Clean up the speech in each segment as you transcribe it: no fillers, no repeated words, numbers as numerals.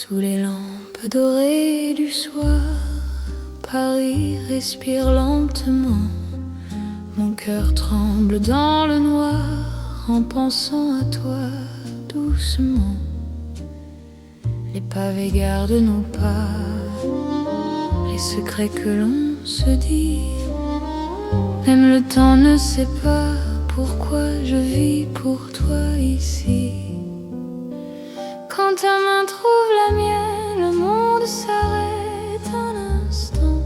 Sous les lampes dorées du soir, Paris respire lentement. Mon cœur tremble dans le noir en pensant à toi doucement. Les pavés gardent nos pas, les secrets que l'on se dit. Même le temps ne sait pas pourquoi je vis pour toi ici. Quand ta main trouve la mienne, le monde s'arrête un instant.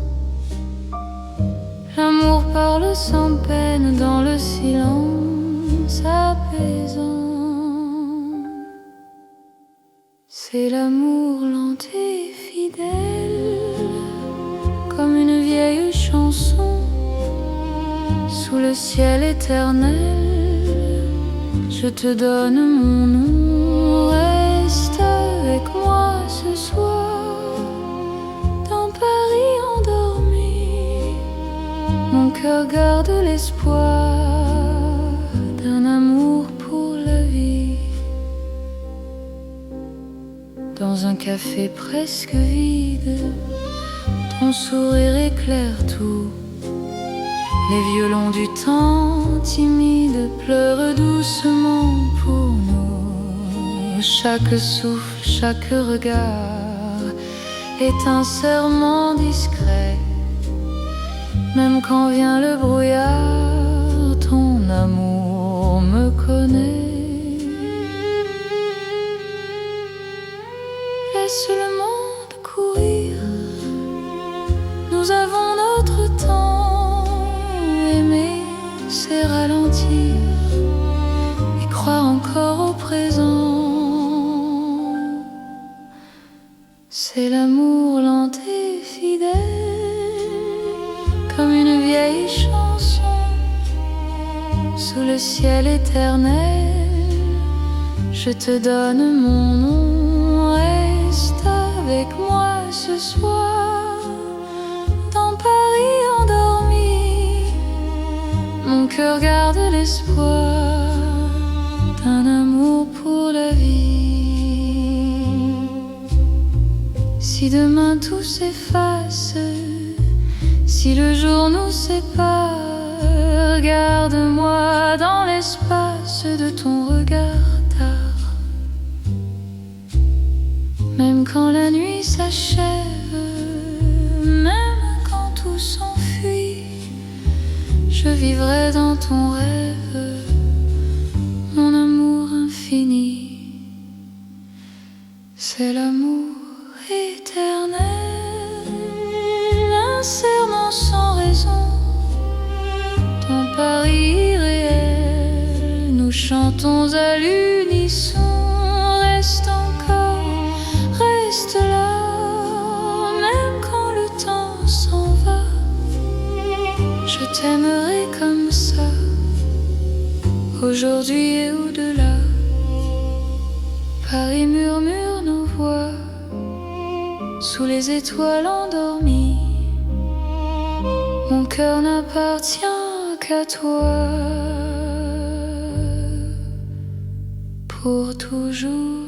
L'amour parle sans peine dans le silence apaisant. C'est l'amour lent et fidèle, comme une vieille chanson. Sous le ciel éternel, je te donne mon nom. Reste avec moi ce soir, dans Paris endormi. Mon cœur garde l'espoir d'un amour pour la vie. Dans un café presque vide, ton sourire éclaire tout. Les violons du temps timide pleurent doucement pour nous. Chaque souffle, chaque regard est un serment discret. Même quand vient le brouillard, ton amour me connaît. Laisse le monde courir, nous avons notre temps. Aimer, c'est ralentir et croire encore au présent. C'est l'amour lent et fidèle, comme une vieille chanson. Sous le ciel éternel, je te donne mon nom. Reste avec moi ce soir, dans Paris endormi. Mon cœur garde l'espoir d'un amour pour la vie. Si demain tout s'efface, si le jour nous sépare, garde-moi dans l'espace de ton regard tard. Même quand la nuit s'achève, même quand tout s'enfuit, je vivrai dans ton rêve, mon amour infini. C'est l'amour éternel, un serment sans raison. Ton Paris irréel, nous chantons à l'unisson. Reste encore, reste là, même quand le temps s'en va. Je t'aimerai comme ça, aujourd'hui et au-delà. Paris murmure nos voix, sous les étoiles endormies. Mon cœur n'appartient qu'à toi, pour toujours,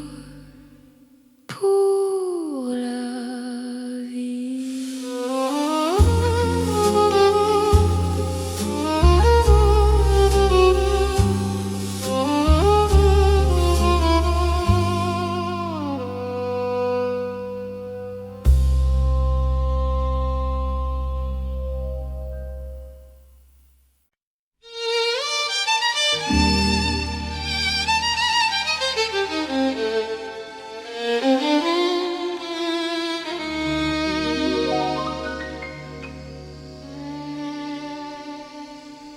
pour la vie.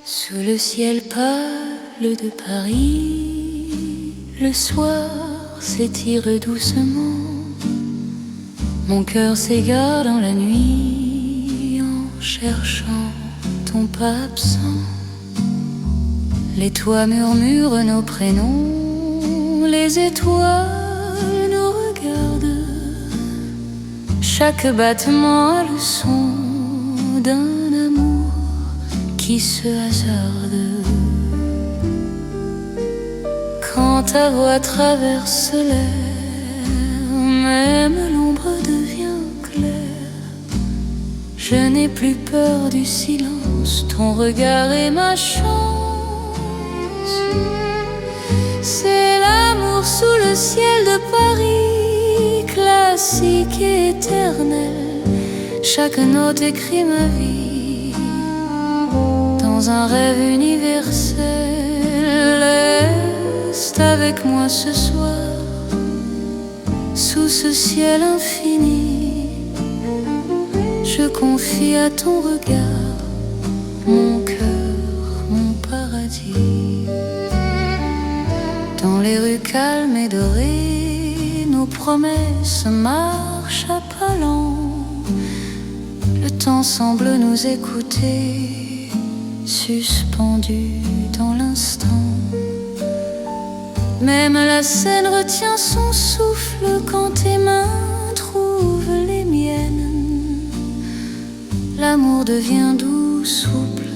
Sous le ciel pâle de Paris, le soir s'étire doucement. Mon cœur s'égare dans la nuit en cherchant ton pas absent. Les toits murmurent nos prénoms, les étoiles nous regardent. Chaque battement a le son d'un amour qui se hasarde. Quand ta voix traverse l'air, même l'ombre devient claire. Je n'ai plus peur du silence, ton regard est ma chance. C'est l'amour sous le ciel de Paris, classique et éternel. Chaque note écrit ma vie dans un rêve universel. Reste avec moi ce soir, sous ce ciel infini. Je confie à ton regard mon cœur, mon paradis. Dans les rues calmes et dorées, nos promesses marchent à pas lents. Le temps semble nous écouter, suspendu dans l'instant. Même la scène retient son souffle quand tes mains trouvent les miennes. L'amour devient doux, souple,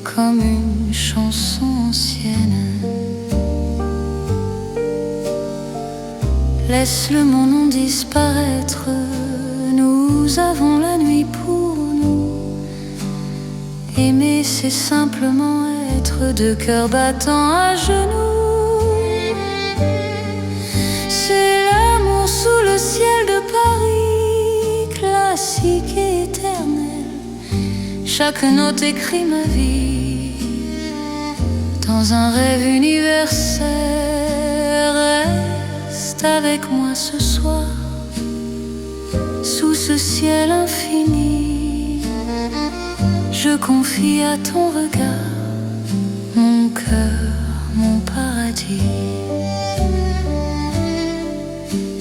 comme une chanson ancienne. Laisse le mon nom disparaître, nous avons la nuit pour nous. Aimer, c'est simplement être deux cœurs battants à genoux. C'est l'amour sous le ciel de Paris, classique et éternel. Chaque note écrit ma vie dans un rêve universel. Reste avec moi ce soir, sous ce ciel infini. Je confie à ton regard mon cœur, mon paradis.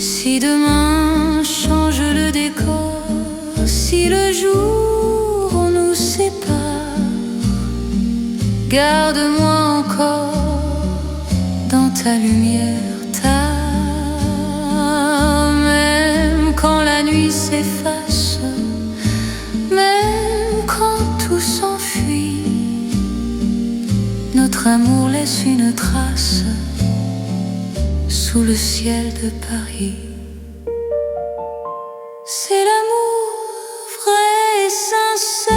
Si demain change le décor, si le jour nous sépare, garde-moi encore dans ta lumière, même quand la nuit s'efface, même quand tout s'enfuit, notre amour laisse une trace sous le ciel de Paris. C'est l'amour vrai et sincère,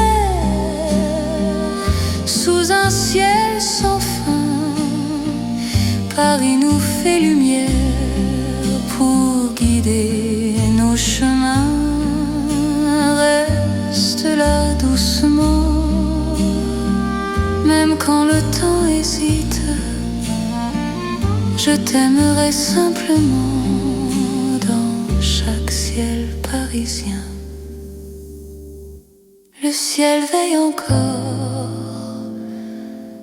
sous un ciel sans fin. Paris nous fait lumière pour guider nos chemins. Reste là doucement, même quand le temps hésite. Je t'aimerai simplement dans chaque ciel parisien. Le ciel veille encore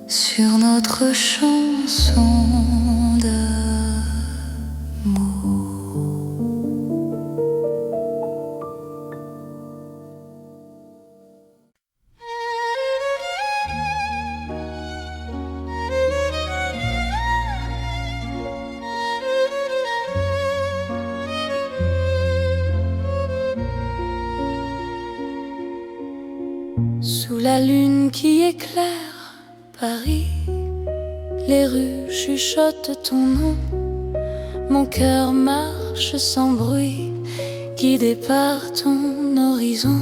sur notre chanson d'amour. Sous la lune qui éclaire Paris, les rues chuchotent ton nom. Mon cœur marche sans bruit, guidé par ton horizon.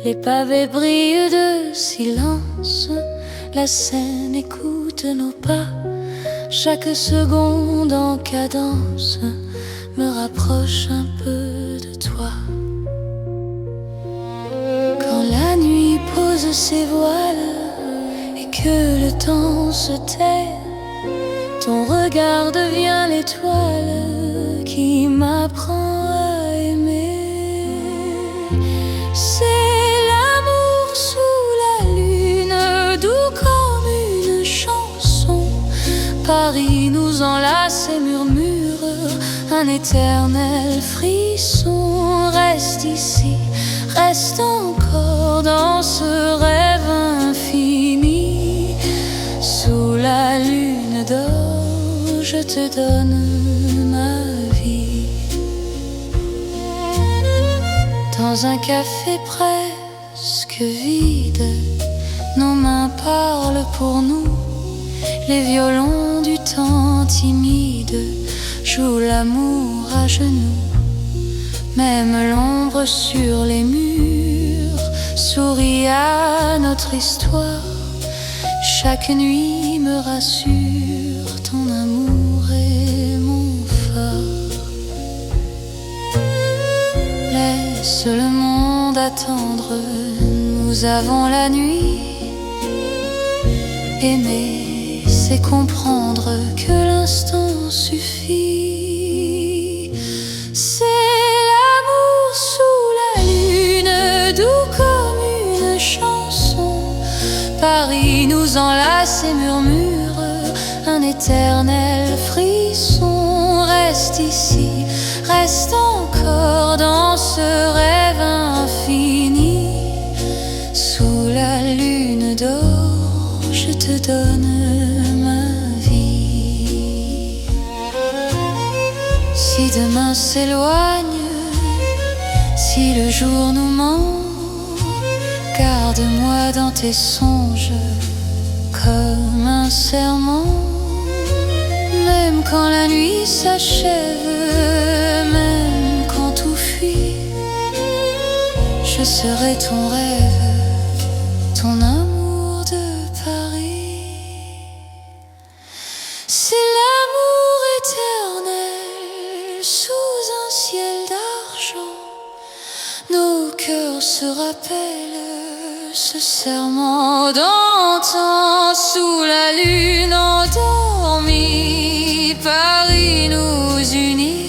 Les pavés brillent de silence, la Seine écoute nos pas. Chaque seconde en cadence me rapproche un peu de toi. Quand la nuit pose ses voiles et que le temps se tait, ton regard devient l'étoile qui m'apprend à aimer. C'est l'amour sous la lune, doux comme une chanson. Paris nous enlace et murmure un éternel frisson. Reste ici, reste encore dans ce rêve infini. Sous la lune d'or, je te donne ma vie. Dans un café presque vide, nos mains parlent pour nous. Les violons du temps timide jouent l'amour à genoux. Même l'ombre sur les murs sourit à notre histoire. Chaque nuit me rassure, ton amour est mon phare. Laisse le monde attendre, nous avons la nuit. Aimer, c'est comprendre que l'instant suffit. C'est l'amour sous la lune, doux comme une chanson. Paris nous enlace et murmure un éternel frisson. Reste ici, reste encore dans ce rêve infini. Sous la lune d'or, je te donne ma vie. Si demain s'éloigne, si le jour nous ment, garde-moi dans tes songes comme un serment. Même quand la nuit s'achève, même quand tout fuit, je serai ton rêve, ton amour de Paris. C'est l'amour éternel sous un ciel d'argent. Nos cœurs se rappellent ce serment d'antan. Sous la lune endormie, Paris nous unit.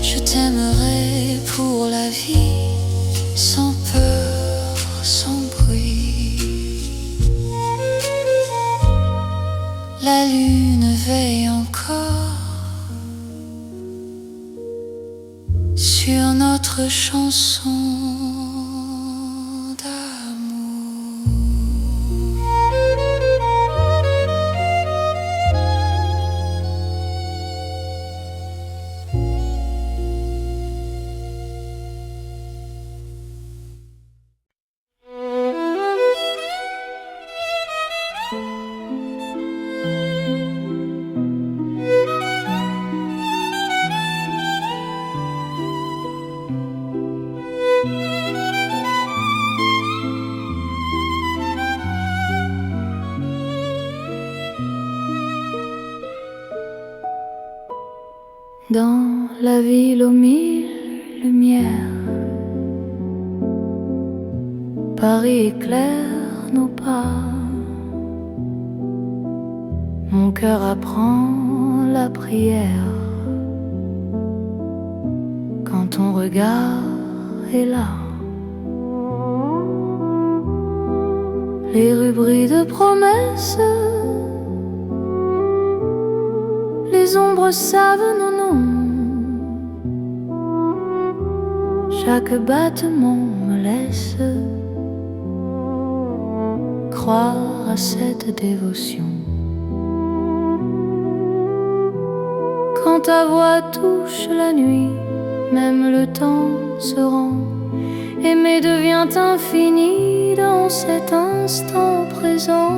Je t'aimerai pour la vie, sans peur, sans bruit. La lune veille encore sur notre chanson d'amour. Dans la ville aux mille lumières, Paris éclaire nos pas. Mon cœur apprend la prière quand ton regard est là. Les rues brillent de promesses, les ombres savent nos noms. Chaque battement me laisse croire à cette dévotion. Quand ta voix touche la nuit, même le temps se rend. Aimer devient infini dans cet instant présent.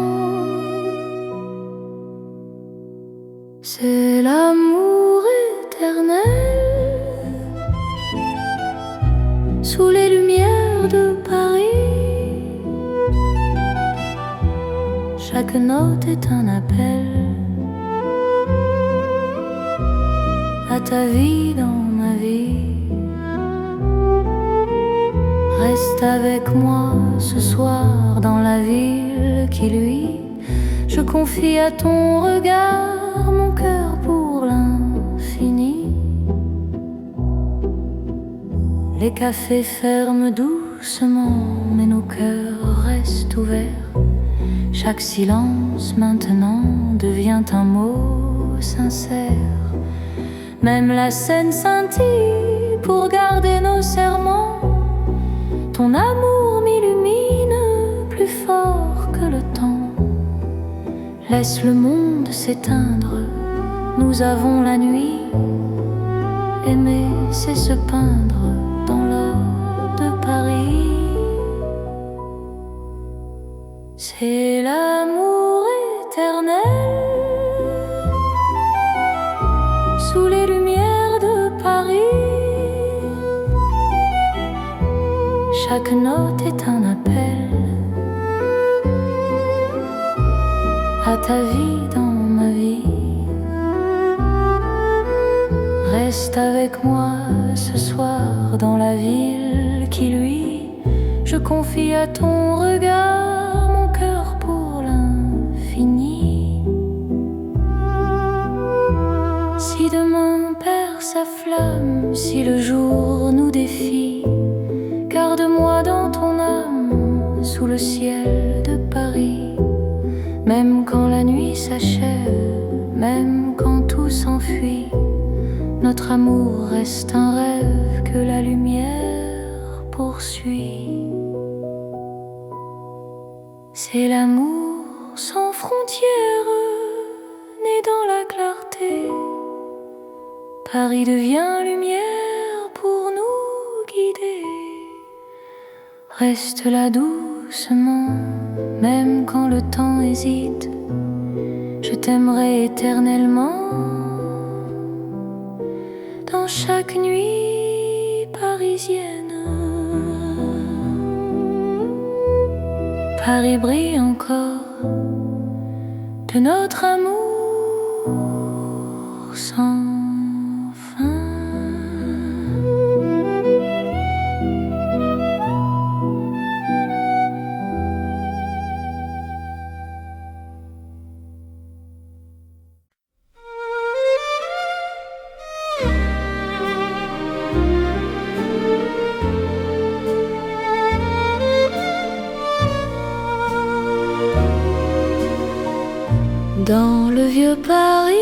C'est l'amour éternel sous les lumières de Paris. Chaque note est un appel à ta vie dans ma vie. Reste avec moi ce soir dans la ville qui luit. Je confie à ton regard mon cœur pour l'infini. Les cafés ferment doucement, mais nos cœurs restent ouverts. Chaque silence maintenant devient un mot sincère. Même la scène scintille pour garder nos serments. Ton amour m'illumine plus fort que le temps. Laisse le monde s'éteindre, nous avons la nuit. Aimer, c'est se peindre dans l'or de Paris. C'est l'amour éternel sous les lumières de Paris. chaque note est un appel à ta vie dans ma vie. Reste avec moi ce soir dans la ville qui luit. Je confie à ton regard mon cœur pour l'infini. Si demain perd sa flamme, si le jour nous défie, garde-moi dans ton âme sous le ciel de Paris. Même quand la nuit s'achève, même quand tout s'enfuit, notre amour reste un rêve que la lumière poursuit. C'est l'amour sans frontières, né dans la clarté. Paris devient lumière pour nous guider. Reste là doucement, même quand le temps hésite. Je t'aimerai éternellement. Dans chaque nuit parisienne, Paris brille encore de notre amour sans fin. Dans le vieux Paris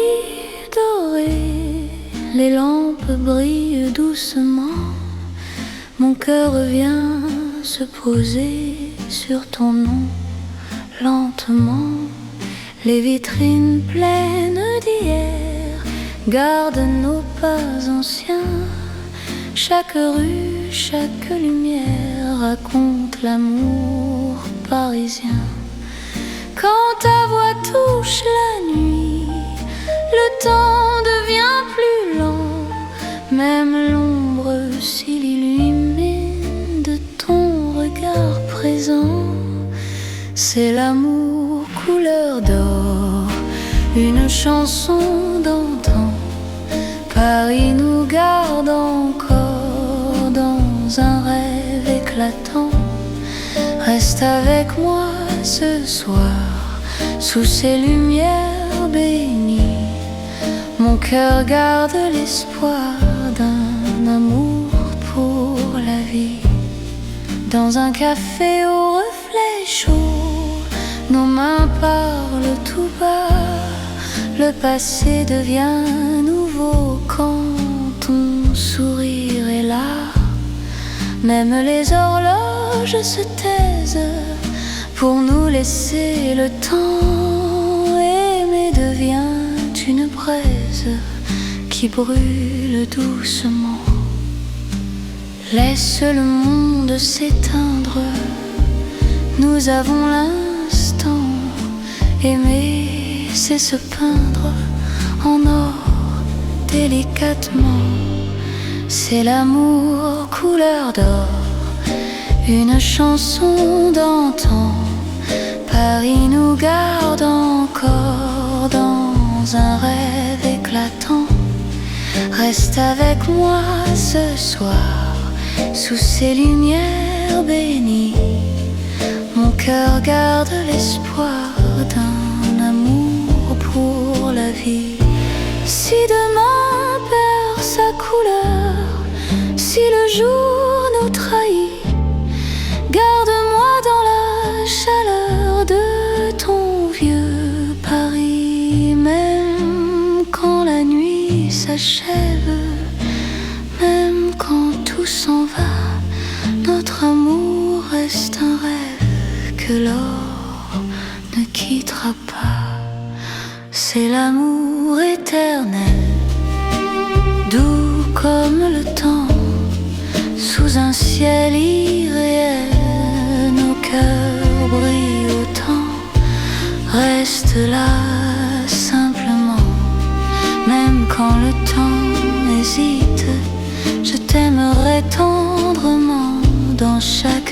doré, les lampes brillent doucement. Mon cœur vient se poser sur ton nom, lentement. Les vitrines pleines d'hier gardent nos pas anciens. Chaque rue, chaque lumière raconte l'amour parisien. Quand ta voix touche la nuit, le temps devient plus lent. Même l'ombre s'il illumine de ton regard présent. C'est l'amour couleur d'or, une chanson d'antan. Paris nous garde encore dans un rêve éclatant. Reste avec moi ce soir, sous ces lumières bénies. Mon cœur garde l'espoir d'un amour pour la vie. Dans un café au reflet chaud, nos mains parlent tout bas. Le passé devient nouveau quand ton sourire est là. Même les horloges se taisent pour nous laisser le temps. Aimer devient une braise qui brûle doucement. Laisse le monde s'éteindre, nous avons l'instant. Aimer, c'est se peindre en or délicatement. C'est l'amour couleur d'or, une chanson d'antan. Paris nous garde encore dans un rêve éclatant. Reste avec moi ce soir, sous ces lumières bénies. Mon cœur garde l'espoir d'un amour pour la vie. Si demain perd sa couleur, si le jour nous trahit, garde-moi dans la chaleur de ton vieux Paris. Même quand la nuit s'achève, même quand tout s'en va, notre amour reste un rêve que l'or ne quittera pas. C'est l'amour éternel, doux comme le temps, sous un ciel irréel. Nos cœurs brillent autant. Reste là simplement, même quand le temps hésite. Je t'aimerai tendrement dans chaque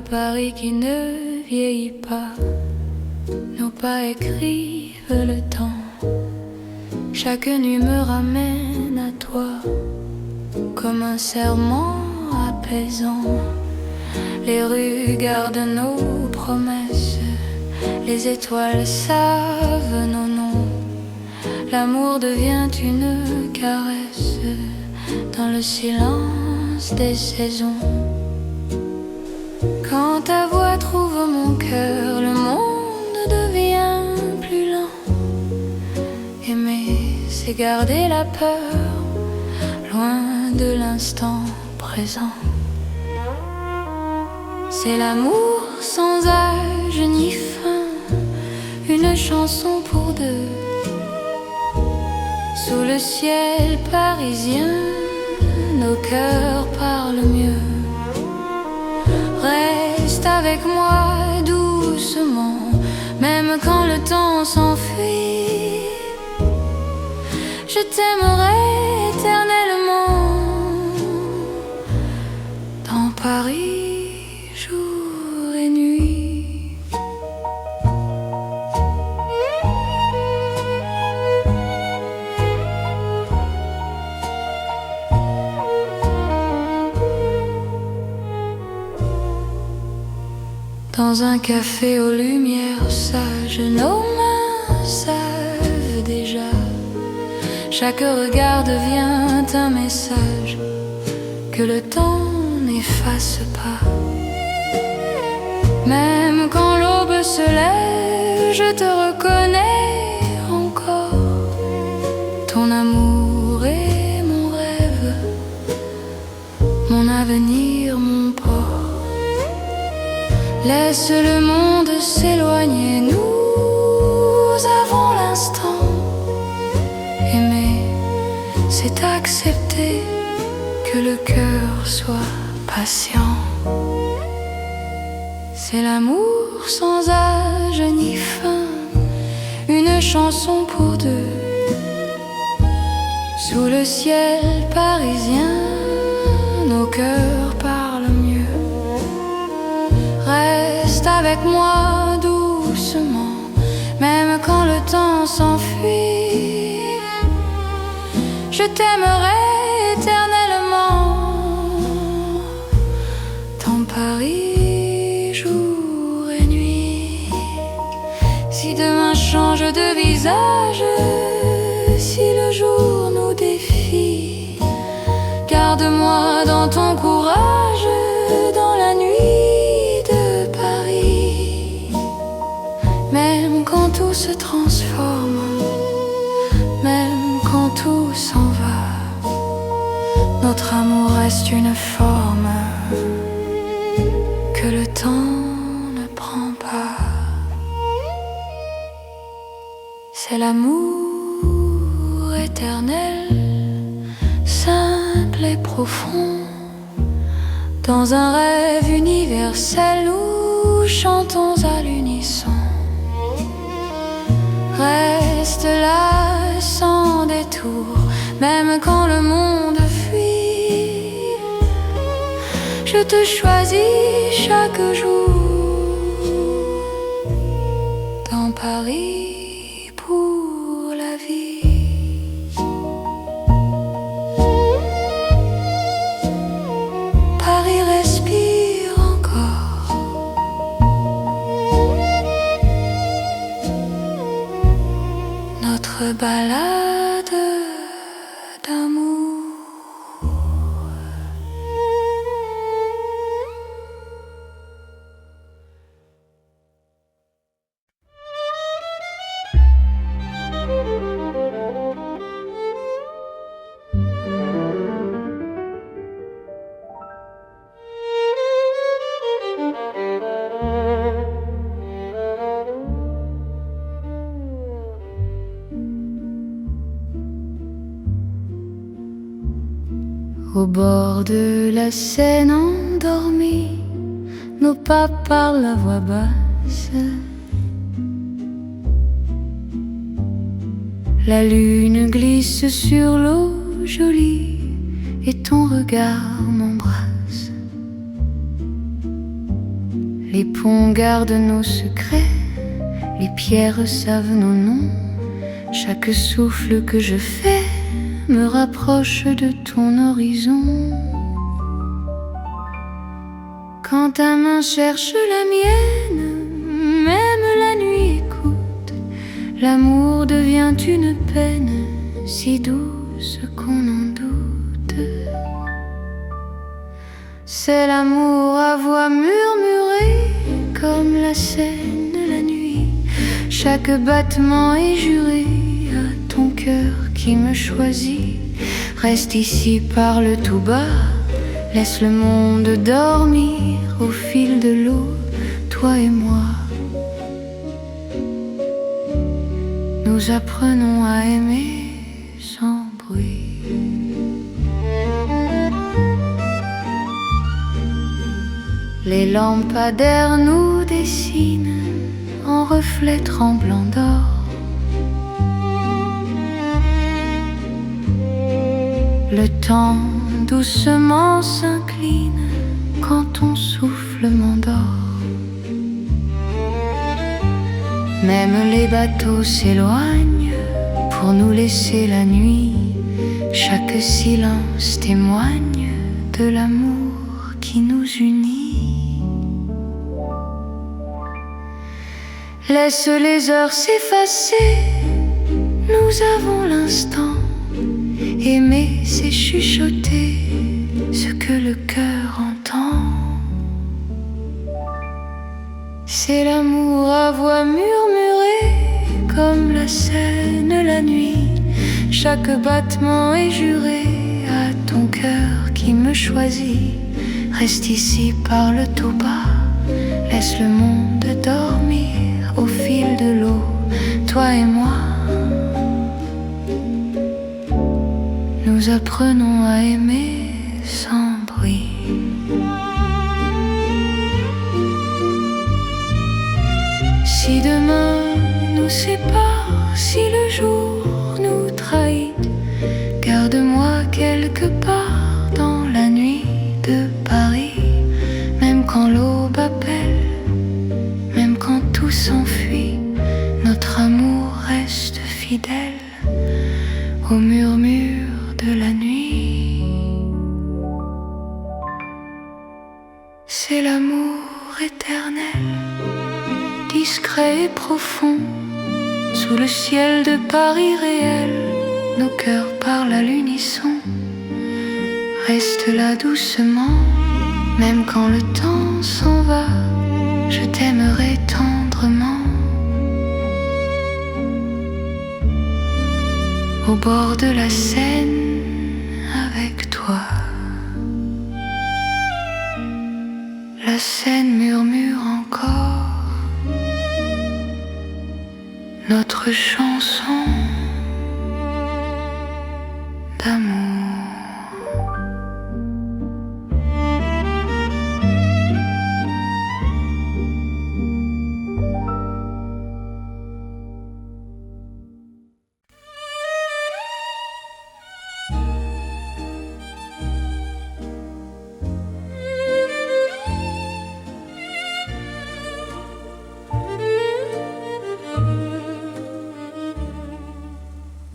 Paris qui ne vieillit pas. Nos pas écrivent le temps. Chaque nuit me ramène à toi, comme un serment apaisant. Les rues gardent nos promesses, les étoiles savent nos noms. L'amour devient une caresse dans le silence des saisons. Quand ta voix trouve mon cœur, le monde devient plus lent. Aimer, c'est garder la peur, loin de l'instant présent. C'est l'amour sans âge ni fin, une chanson pour deux. Sous le ciel parisien, nos cœurs parlent mieux. Reste avec moi doucement, même quand le temps s'enfuit. Je t'aimerai éternellement dans Paris, jour et nuit. Dans un café aux lumières sages, nos mains savent déjà. Chaque regard devient un message que le temps n'efface pas. Même quand l'aube se lève, je te reconnais encore. Ton amour est mon rêve, mon avenir, mon port. Laisse le monde s'éloigner, nous avons l'instant. Aimer, c'est accepter que le cœur soit patient. C'est l'amour sans âge ni fin, une chanson pour deux. Sous le ciel parisien, nos cœurs parlent mieux. Reste avec moi doucement, même quand le temps s'enfuit. Je t'aimerai éternellement dans Paris, jour et nuit. Si demain change de visage, si le jour nous défie, garde-moi dans ton courage, dans la nuit de Paris. Même quand tout se transforme, même quand tout s'en va, notre amour reste une forme que le temps ne prend pas. C'est l'amour éternel, simple et profond. Dans un rêve universel, nous chantons à l'unisson. Reste là sans détour, même quand le monde fuit. Je te choisis chaque jour dans Paris pour la vie. Paris respire encore. Notre balade d'amour. Au bord de la Seine endormie, nos pas parlent à voix basse. La lune glisse sur l'eau jolie et ton regard m'embrasse. Les ponts gardent nos secrets, les pierres savent nos noms. Chaque souffle que je fais me rapproche de ton horizon. Quand ta main cherche la mienne, même la nuit écoute. L'amour devient une peine si douce qu'on en doute. C'est l'amour à voix murmurée, comme la Seine la nuit. Chaque battement est juré à ton cœur qui me choisit. Reste ici, parle tout bas, laisse le monde dormir au fil de l'eau, toi et moi. Nous apprenons à aimer sans bruit. Les lampadaires nous dessinent en reflets tremblants d'or. Le temps doucement s'incline quand ton souffle m'endort. Même les bateaux s'éloignent pour nous laisser la nuit. Chaque silence témoigne de l'amour qui nous unit. Laisse les heures s'effacer, nous avons l'instant. Aimer, c'est chuchoter ce que le cœur entend. C'est l'amour à voix murmurée, comme la Seine la nuit. Chaque battement est juré à ton cœur qui me choisit. Reste ici, parle tout bas, laisse le monde dormir au fil de l'eau, toi et moi. Nous apprenons à aimer sans bruit. Si demain nous sépare, si le jour nous trahit, garde-moi quelque part dans la nuit de Paris. Même quand l'aube appelle, même quand tout s'enfuit, notre amour reste fidèle au murmure de la nuit. C'est l'amour éternel, discret et profond. Sous le ciel de Paris réel, nos cœurs parlent à l'unisson. Reste là doucement, même quand le temps s'en va, je t'aimerai tendrement. Au bord de la Seine, avec toi. La Seine murmure encore notre chanson d'amour.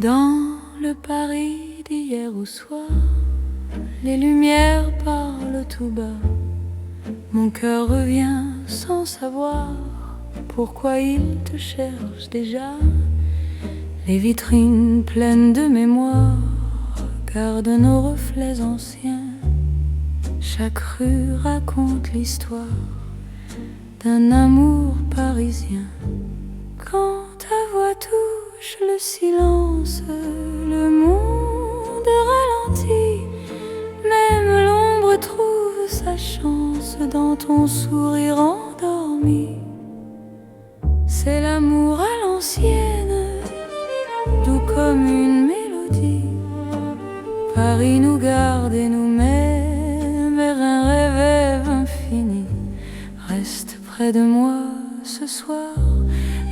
Dans le Paris d'hier au soir, les lumières parlent tout bas. Mon cœur revient sans savoir pourquoi il te cherche déjà. Les vitrines pleines de mémoire gardent nos reflets anciens. Chaque rue raconte l'histoire d'un amour parisien. Quand ta voix touche le silence, le monde ralentit. Même l'ombre trouve sa chance dans ton sourire endormi. C'est l'amour à l'ancienne, doux comme une mélodie. Paris nous garde et nous met vers un rêve infini. Reste près de moi ce soir,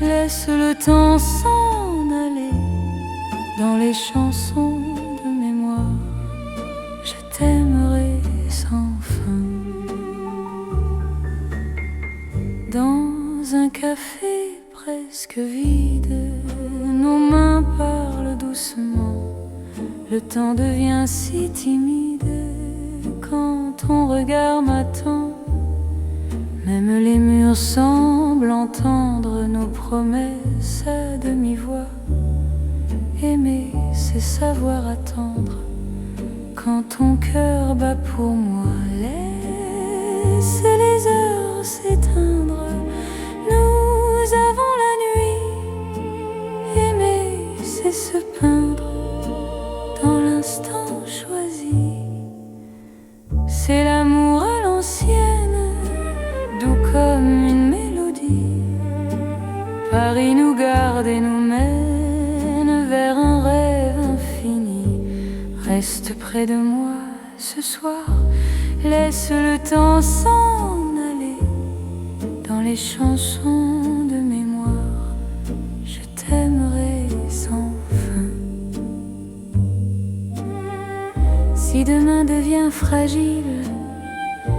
laisse le temps s'en aller dans les chansons de mémoire. Je t'aimerai sans fin. café presque vide, nos mains parlent doucement. Le temps devient si timide quand ton regard m'attend. Même les murs semblent entendre nos promesses à demi-voix. Aimer, c'est savoir attendre quand ton cœur bat pour moi. Laisse les heures s'éteindre, nous avons la nuit. Aimer, c'est se peindre dans l'instant choisi. C'est l'amour à l'ancienne, doux comme une mélodie. Paris nous garde et nous mène vers un rêve infini. Reste près de moi ce soir, laisse le temps s'en aller. Dans les chansons de mémoire, je t'aimerai sans fin. Si demain devient fragile,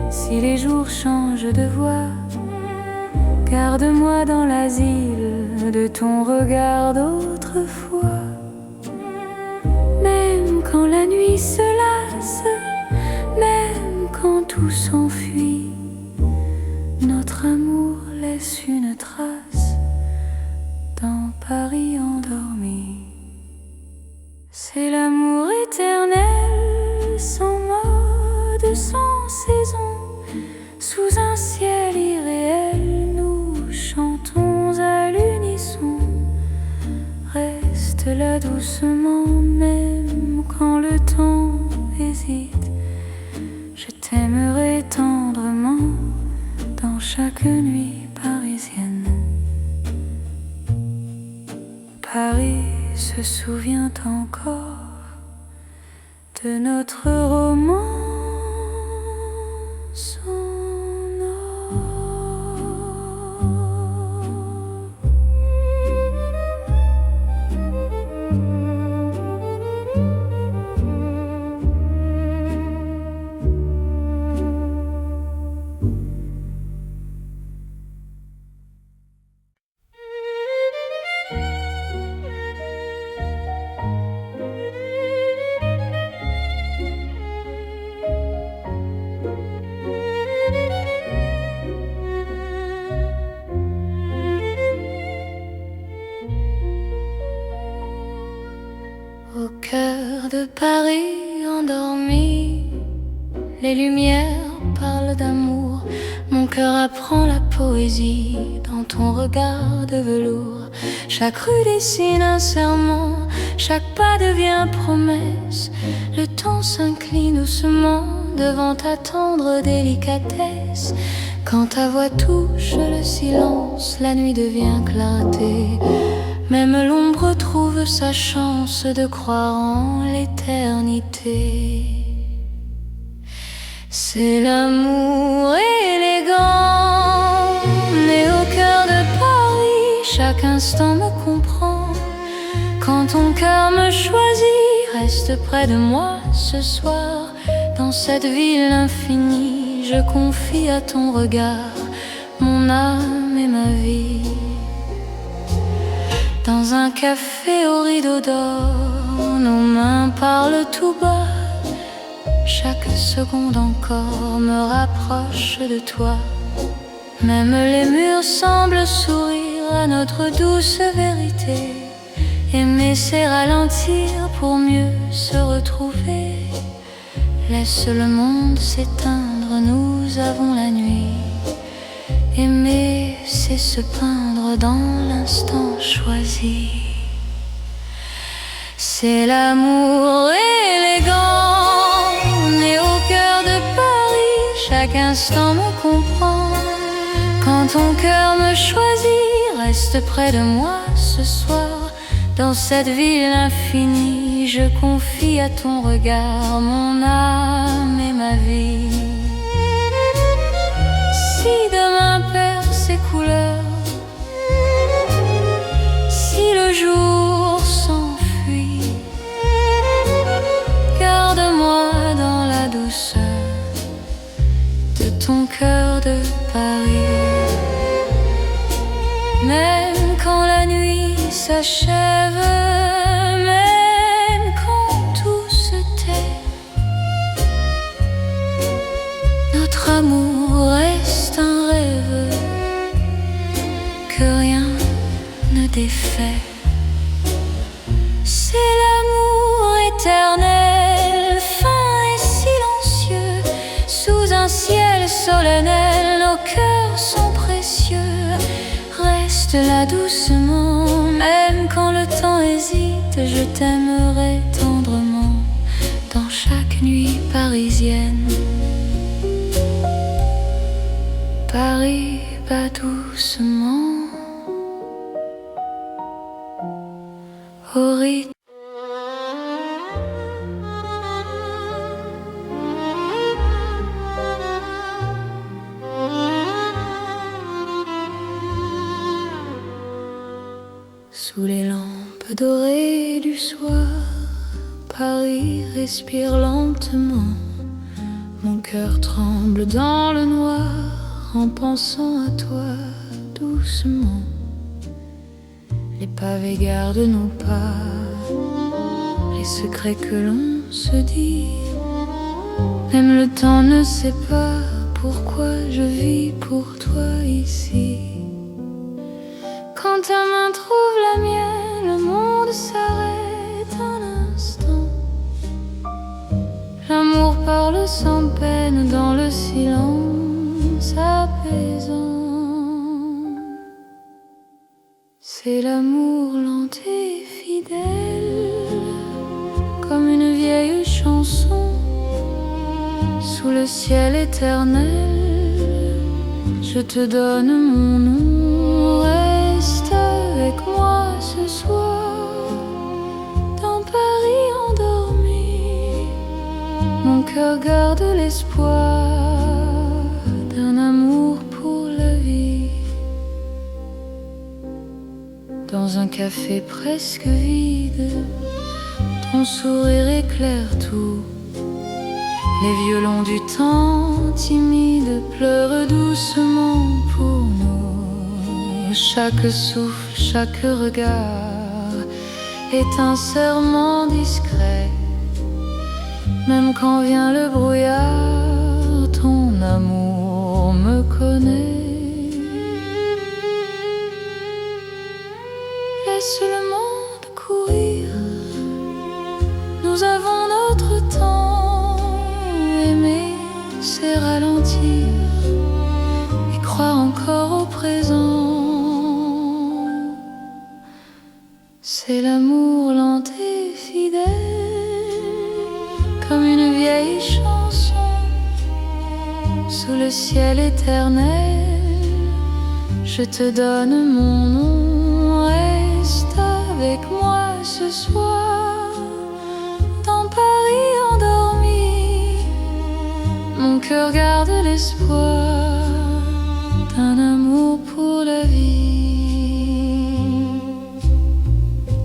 si les jours changent de voix, garde-moi dans l'asile de ton regard d'autrefois. Même quand la nuit se lasse, même quand tout s'enfuit, notre amour laisse une trace dans Paris endormi. C'est l'amour éternel, sans mode, sans saison. Sous un ciel irréel, nous chantons à l'unisson. Reste là doucement, même quand le temps hésite. Je t'aimerai tendrement dans chaque nuit parisienne. Paris se souvient encore de notre romance. Au cœur de Paris endormi, les lumières parlent d'amour. Mon cœur apprend la poésie dans ton regard de velours. Chaque rue dessine un serment, chaque pas devient promesse. Le temps s'incline doucement devant ta tendre délicatesse. Quand ta voix touche le silence, la nuit devient clarté. Même l'ombre trouve sa chance de croire en l'éternité. C'est l'amour élégant, né au cœur de Paris. Chaque instant me comprend. Quand ton cœur me choisit, reste près de moi ce soir. Dans cette ville infinie, je confie à ton regard mon âme et ma vie. Dans un café au rideau d'or, nos mains parlent tout bas. Chaque seconde encore me rapproche de toi. Même les murs semblent sourire à notre douce vérité. Aimer, c'est ralentir pour mieux se retrouver. Laisse le monde s'éteindre, nous avons la nuit. Aimer, c'est se peindre dans l'instant choisi. C'est l'amour élégant, né au cœur de Paris. Chaque instant me comprend. Quand ton cœur me choisit, reste près de moi ce soir. Dans cette ville infinie, je confie à ton regard mon âme et ma vie. Si demain perd ses couleurs, si le jour s'enfuit, garde-moi dans la douceur de ton cœur de Paris. s'achève, même quand tout se tait, notre amour reste un rêve que rien ne défait. C'est l'amour éternel, fin et silencieux, sous un ciel solennel, nos cœurs sont précieux. Reste là doucement, même quand le temps hésite, je t'aimerai tendrement dans chaque nuit parisienne. Paris bat doucement au rythme. Sous les lampes dorées du soir, Paris respire lentement. Mon cœur tremble dans le noir en pensant à toi doucement. Les pavés gardent nos pas, les secrets que l'on se dit. Même le temps ne sait pas pourquoi je vis pour toi ici. Quand ta main trouve la mienne, le monde s'arrête un instant. L'amour parle sans peine dans le silence apaisant. C'est l'amour lent et fidèle, comme une vieille chanson. Sous le ciel éternel, je te donne mon nom. Reste avec moi ce soir, dans Paris endormi. Mon cœur garde l'espoir d'un amour pour la vie. Dans un café presque vide, ton sourire éclaire tout. Les violons du temps timide pleurent doucement pour nous. Chaque souffle, chaque regard est un serment discret. Même quand vient le brouillard, ton amour me connaît. Laisse le monde courir, nous avons notre temps. Aimer, c'est ralentir et croire encore au présent. C'est l'amour lent et fidèle, comme une vieille chanson. Sous le ciel éternel, je te donne mon nom. Reste avec moi ce soir, dans Paris endormi. Mon cœur garde l'espoir d'un amour pour la vie.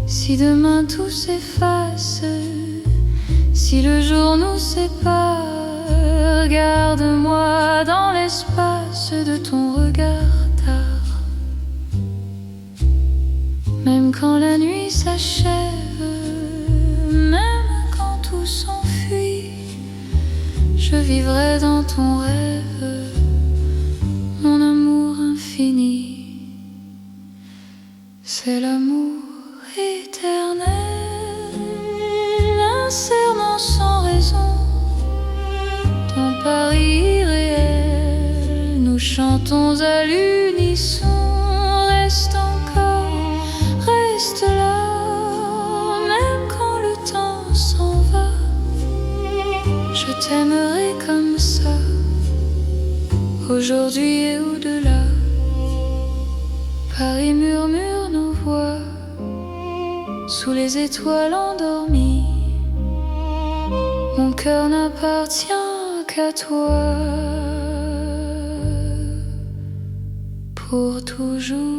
Si demain tout s'efface, si le jour nous sépare, garde-moi dans l'espace de ton regard tard. Même quand la nuit s'achève, même quand tout s'enfuit, je vivrai dans ton rêve, mon amour infini. C'est l'amour éternel, un serment sans raison. Dans Paris réel, nous chantons à l'unisson. Reste encore, reste là, même quand le temps s'en va. Je t'aimerai comme ça, aujourd'hui et au-delà. Paris murmure nos voix, sous les étoiles endormies. Mon cœur n'appartient qu'à toi, pour toujours.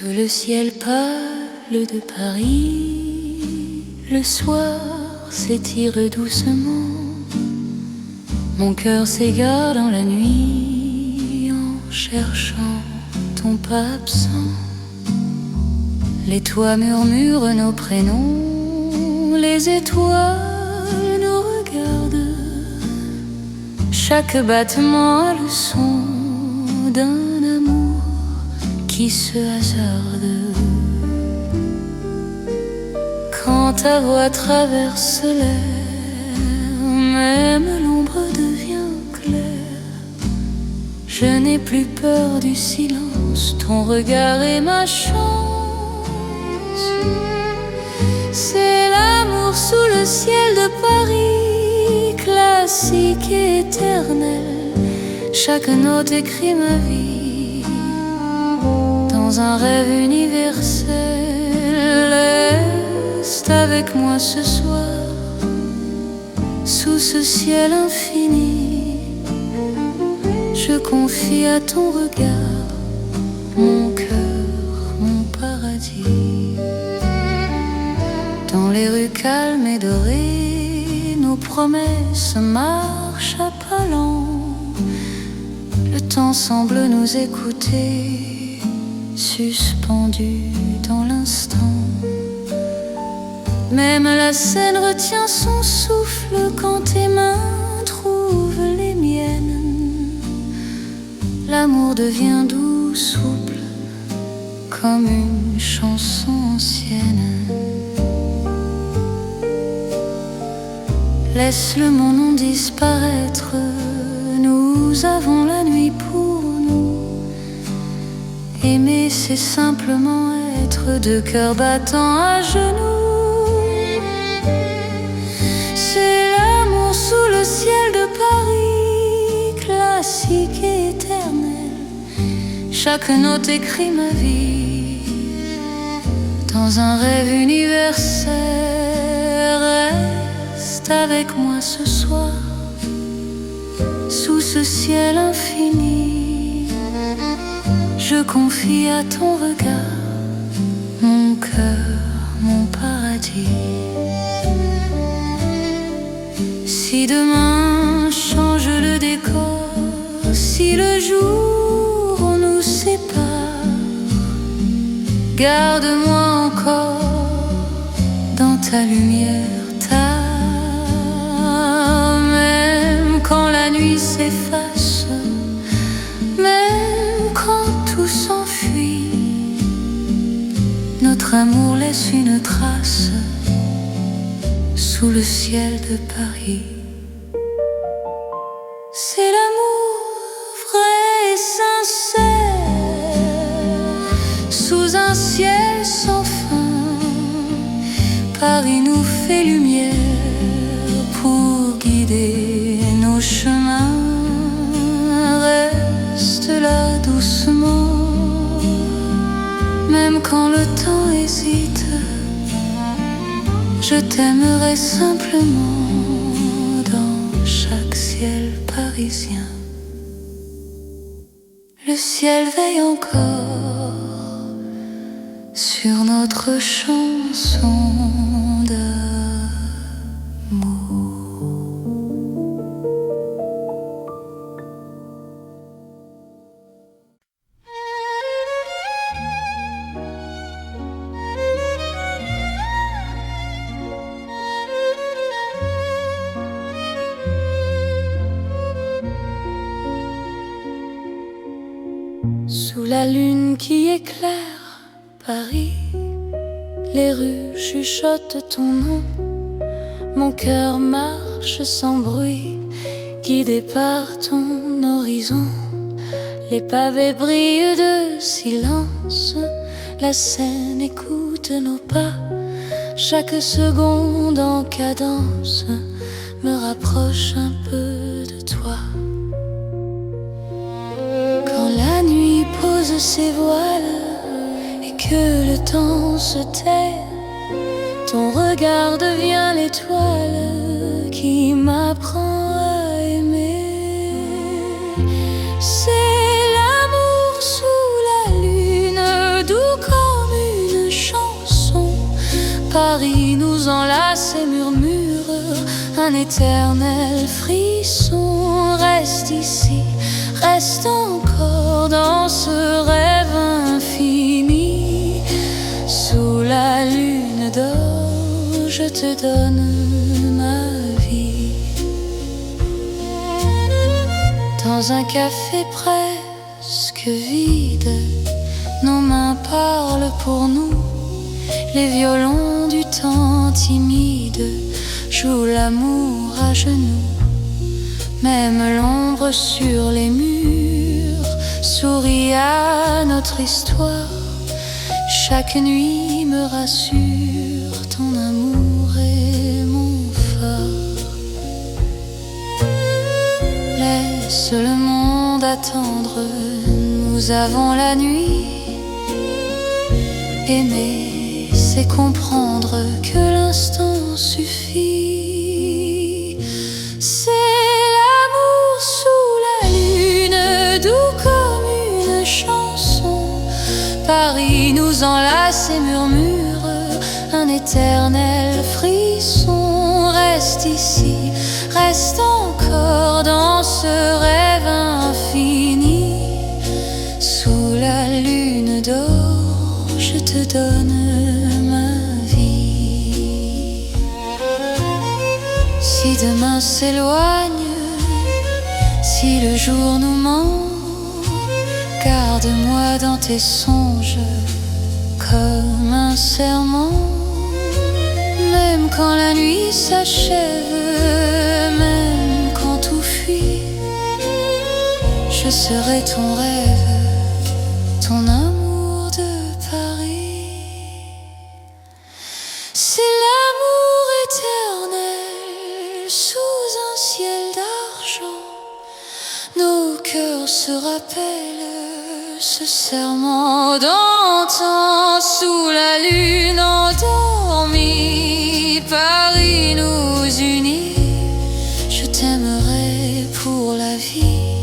Sous le ciel pâle de Paris, le soir s'étire doucement. Mon cœur s'égare dans la nuit en cherchant ton pas absent. Les toits murmurent nos prénoms, les étoiles nous regardent. Chaque battement a le son d'un amour qui se hasarde. Quand ta voix traverse l'air, même l'ombre devient claire. Je n'ai plus peur du silence, ton regard est ma chance. C'est l'amour sous le ciel de Paris, classique et éternel. Chaque note écrit ma vie dans un rêve universel. Reste avec moi ce soir, sous ce ciel infini. Je confie à ton regard mon cœur, mon paradis. Dans les rues calmes et dorées, nos promesses marchent à pas lents. Le temps semble nous écouter, suspendu dans l'instant. Même la scène retient son souffle quand tes mains trouvent les miennes. L'amour devient doux, souple, comme une chanson ancienne. Laisse le monde disparaître, nous avons la nuit pour nous. Aimer, c'est simplement être deux cœurs battants à genoux. C'est l'amour sous le ciel de Paris, classique et éternel. Chaque note écrit ma vie dans un rêve universel. Reste avec moi ce soir, sous ce ciel infini. Je confie à ton regard mon cœur, mon paradis. Si demain change le décor, si le jour nous sépare, garde-moi encore dans ta lumière tard. Même quand la nuit s'efface, même quand tout s'enfuit, notre amour laisse une trace sous le ciel de Paris. C'est l'amour vrai et sincère, sous un ciel sans fin. Paris nous fait lumière pour guider nos chemins. Reste là doucement, même quand le temps hésite. Je t'aimerai simplement dans chaque ciel parisien. Le ciel veille encore sur notre chanson d'amour. Sous la lune qui éclaire Paris, les rues chuchotent ton nom. Mon cœur marche sans bruit, guidé par ton horizon. Les pavés brillent de silence, la Seine écoute nos pas. Chaque seconde en cadence me rapproche un peu de toi. Quand la nuit pose ses voiles et que le temps se tait, ton regard devient l'étoile qui m'apprend à aimer. C'est l'amour sous la lune, doux comme un éternel frisson. Reste ici, reste encore dans ce rêve infini. Sous la lune d'or, je te donne ma vie. Dans un café presque vide, nos mains parlent pour nous. Les violons du temps timide jouent l'amour à genoux. Même l'ombre sur les murs sourit à notre histoire. Chaque nuit me rassure, ton amour est mon phare. Laisse le monde attendre, nous avons la nuit. Aimer, c'est comprendre que l'instant suffit. C'est l'amour sous la lune, doux comme une chanson. Paris nous enlace et murmure un éternel frisson. Reste ici, reste encore dans ce rêve infini. Sous la lune d'or, je te donne ma vie. Si demain s'éloigne, si le jour nous ment, garde-moi dans tes songes comme un serment. Même quand la nuit s'achève, même quand tout fuit, je serai ton rêve, ton amour de Paris. C'est l'amour éternel sous un ciel d'argent. Nos cœurs se rappellent ce serment d'antan. Sous la lune endormie, Paris nous unit. Je t'aimerai pour la vie,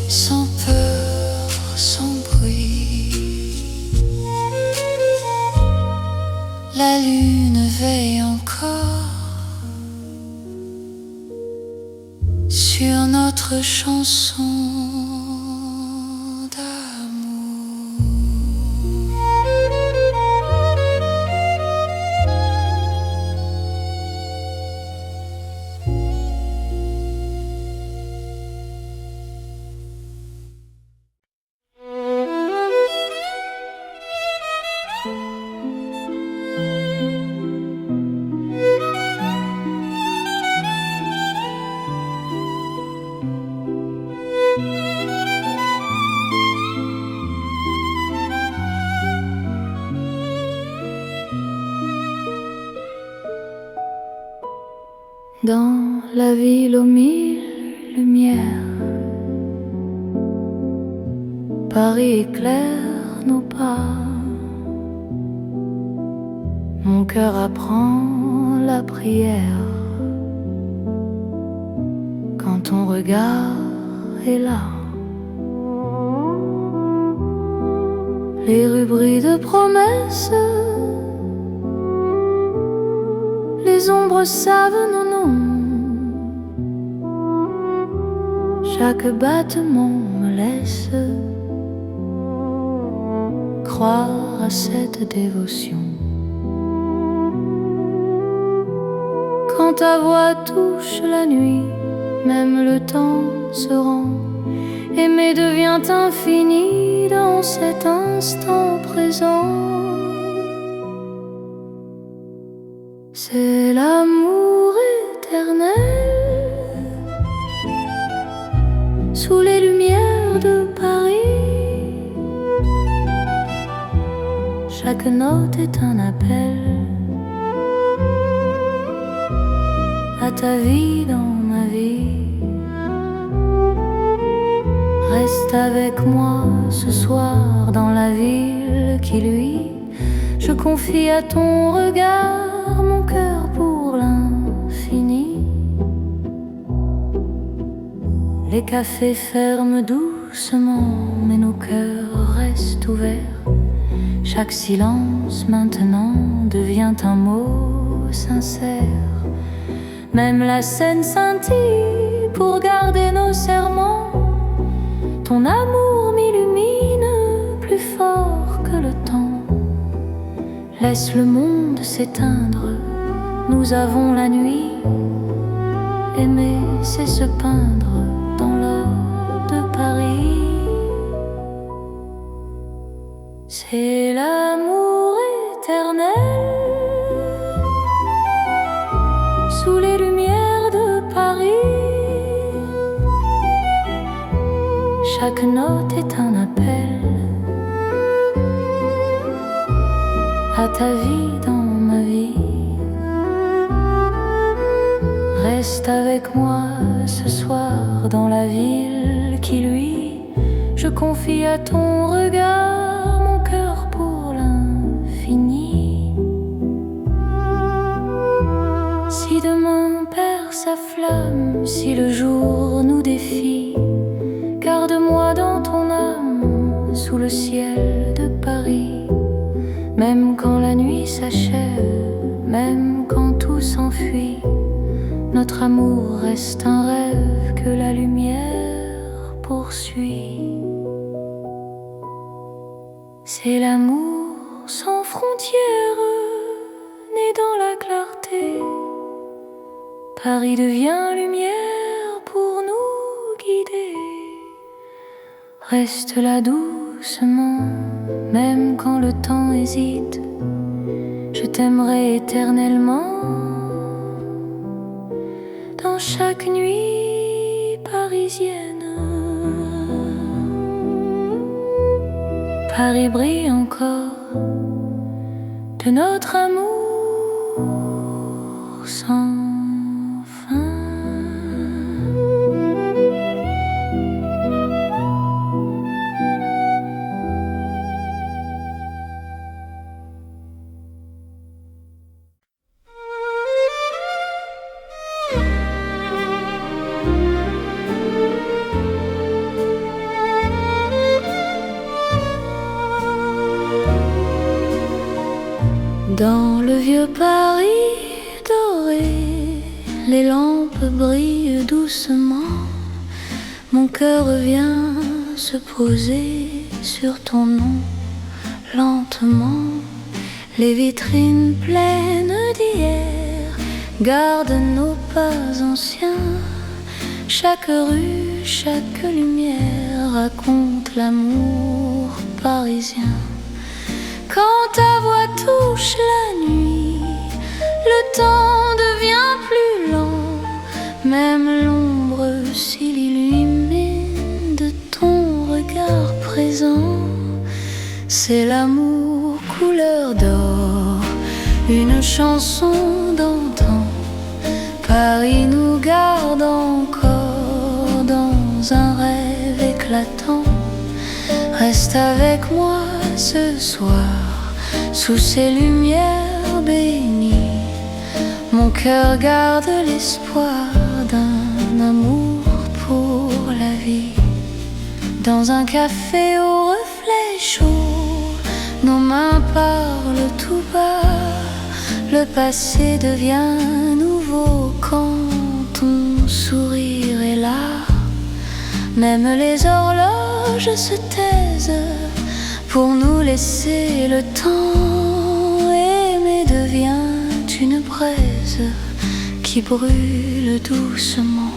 sans peur, sans bruit. La lune veille encore sur notre chanson d'amour. Dans la ville aux mille lumières, Paris éclaire nos pas. Mon cœur apprend la prière quand ton regard est là. Les rues brillent de promesses, les ombres savent nos noms. Chaque battement me laisse croire à cette dévotion. Quand ta voix touche la nuit, même le temps se rend. Aimer devient infini dans cet instant présent. C'est l'amour éternel sous les lumières de Paris. Chaque note est un appel à ta vie dans ma vie. Reste avec moi ce soir dans la ville qui luit. Je confie à ton regard mon cœur pour l'infini. Les cafés ferment doucement, mais nos cœurs restent ouverts. Chaque silence maintenant devient un mot sincère. même la Seine scintille pour garder nos serments. Ton amour m'illumine plus fort que le temps. Laisse le monde s'éteindre, nous avons la nuit. Aimer, c'est se peindre dans l'or de Paris. C'est l'amour éternel sous les lumières de Paris. Chaque note est un appel à ta vie dans ma vie. Reste avec moi ce soir dans la ville qui luit. Je confie à ton regard mon cœur pour l'infini. Si demain perd sa flamme, si le jour nous défie, garde-moi dans ton âme sous le ciel de Paris. Même quand la nuit s'achève, même quand tout s'enfuit, notre amour reste un rêve que la lumière poursuit. C'est l'amour sans frontières, né dans la clarté. Paris devient lumière pour nous guider. Reste là doucement, même quand le temps hésite. Je t'aimerai éternellement. Dans chaque nuit parisienne, Paris brille encore de notre amour sans fin. Dans le vieux Paris doré, les lampes brillent doucement. Mon cœur vient se poser sur ton nom, lentement. Les vitrines pleines d'hier gardent nos pas anciens. Chaque rue, chaque lumière raconte l'amour parisien. Quand ta voix touche la nuit, le temps devient plus lent. Même l'ombre s'illumine de ton regard présent. C'est l'amour couleur d'or, une chanson d'antan. Paris nous garde encore dans un rêve éclatant. Reste avec moi ce soir, sous ces lumières bénies. Mon cœur garde l'espoir d'un amour pour la vie. Dans un café au reflet chaud, nos mains parlent tout bas. Le passé devient nouveau quand ton sourire est là. Même les horloges se taisent pour nous laisser le temps. Aimer devient une braise qui brûle doucement.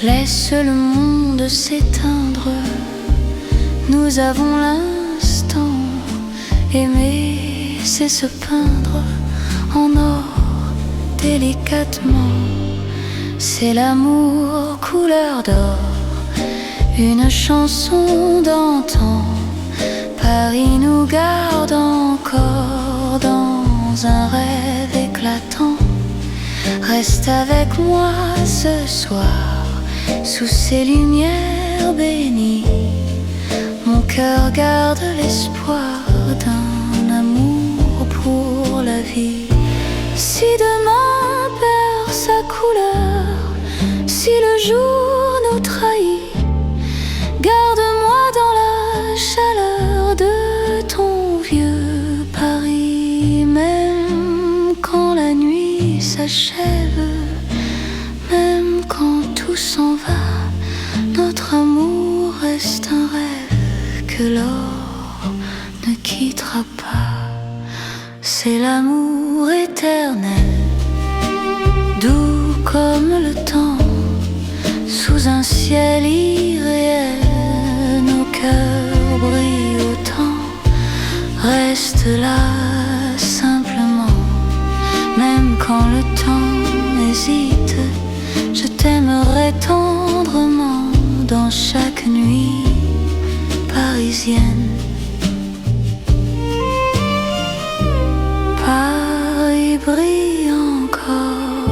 Laisse le monde s'éteindre, nous avons l'instant. Aimer, c'est se peindre en or délicatement. C'est l'amour couleur d'or, une chanson d'antan. Paris nous garde encore dans un rêve éclatant. Reste avec moi ce soir, sous ces lumières bénies. Mon cœur garde l'espoir d'un amour pour la vie. Si demain perd sa couleur, si le jour nous trahit, garde-moi dans la chaleur de ton vieux Paris. Même quand la nuit s'achève, s'en va, notre amour reste un rêve que l'or ne quittera pas. C'est l'amour éternel, doux comme le temps, sous un ciel irréel. Nos cœurs brillent autant, reste là simplement. Même quand le temps hésite, je t'aimerai tendrement dans chaque nuit parisienne. Paris brille encore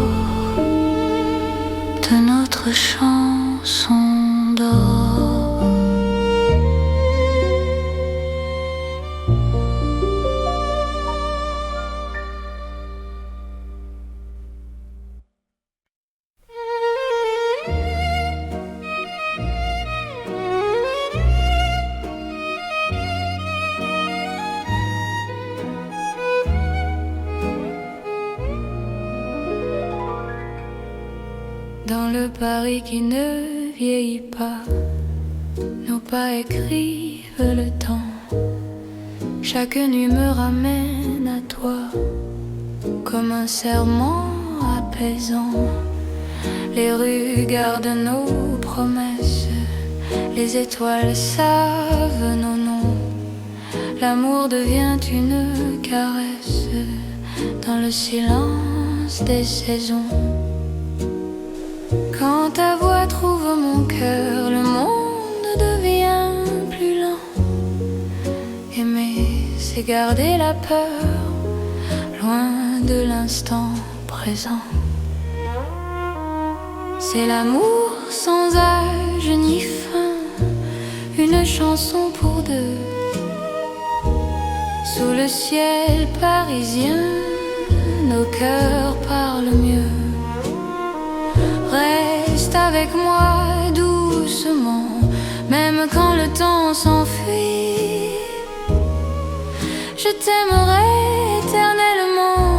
de notre chanson d'or. Dans le Paris qui ne vieillit pas, nos pas écrivent le temps. Chaque nuit me ramène à toi, comme un serment apaisant. Les rues gardent nos promesses, les étoiles savent nos noms. L'amour devient une caresse dans le silence des saisons. Quand ta voix trouve mon cœur, le monde devient plus lent. Aimer, c'est garder la peur, loin de l'instant présent. C'est l'amour sans âge ni fin, une chanson pour deux. Sous le ciel parisien, nos cœurs parlent mieux. Reste avec moi doucement, même quand le temps s'enfuit. Je t'aimerai éternellement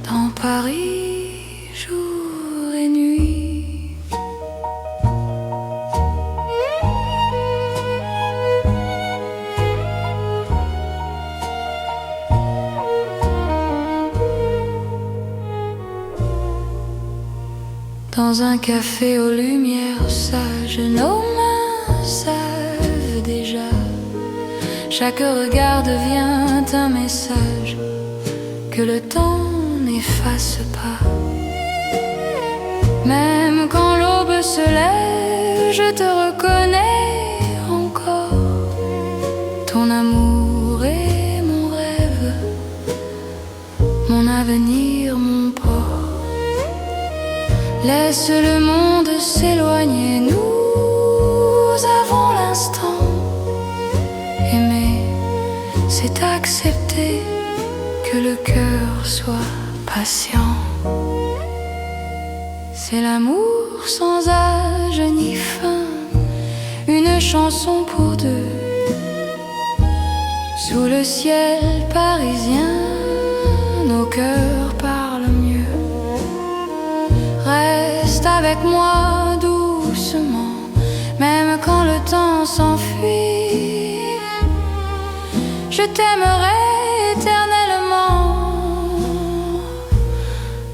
dans Paris, jour et nuit. Dans un café aux lumières sages, nos mains savent déjà. Chaque regard devient un message que le temps n'efface pas. Même quand l'aube se lève, je te reconnais encore. Ton amour est mon rêve, mon avenir, mon port. Laisse le monde s'éloigner, nous avons l'instant. Aimer, c'est accepter que le cœur soit patient. C'est l'amour sans âge ni fin, une chanson pour deux. Sous le ciel parisien, nos cœurs parlent mieux. Reste avec moi doucement, même quand le temps s'enfuit. Je t'aimerai éternellement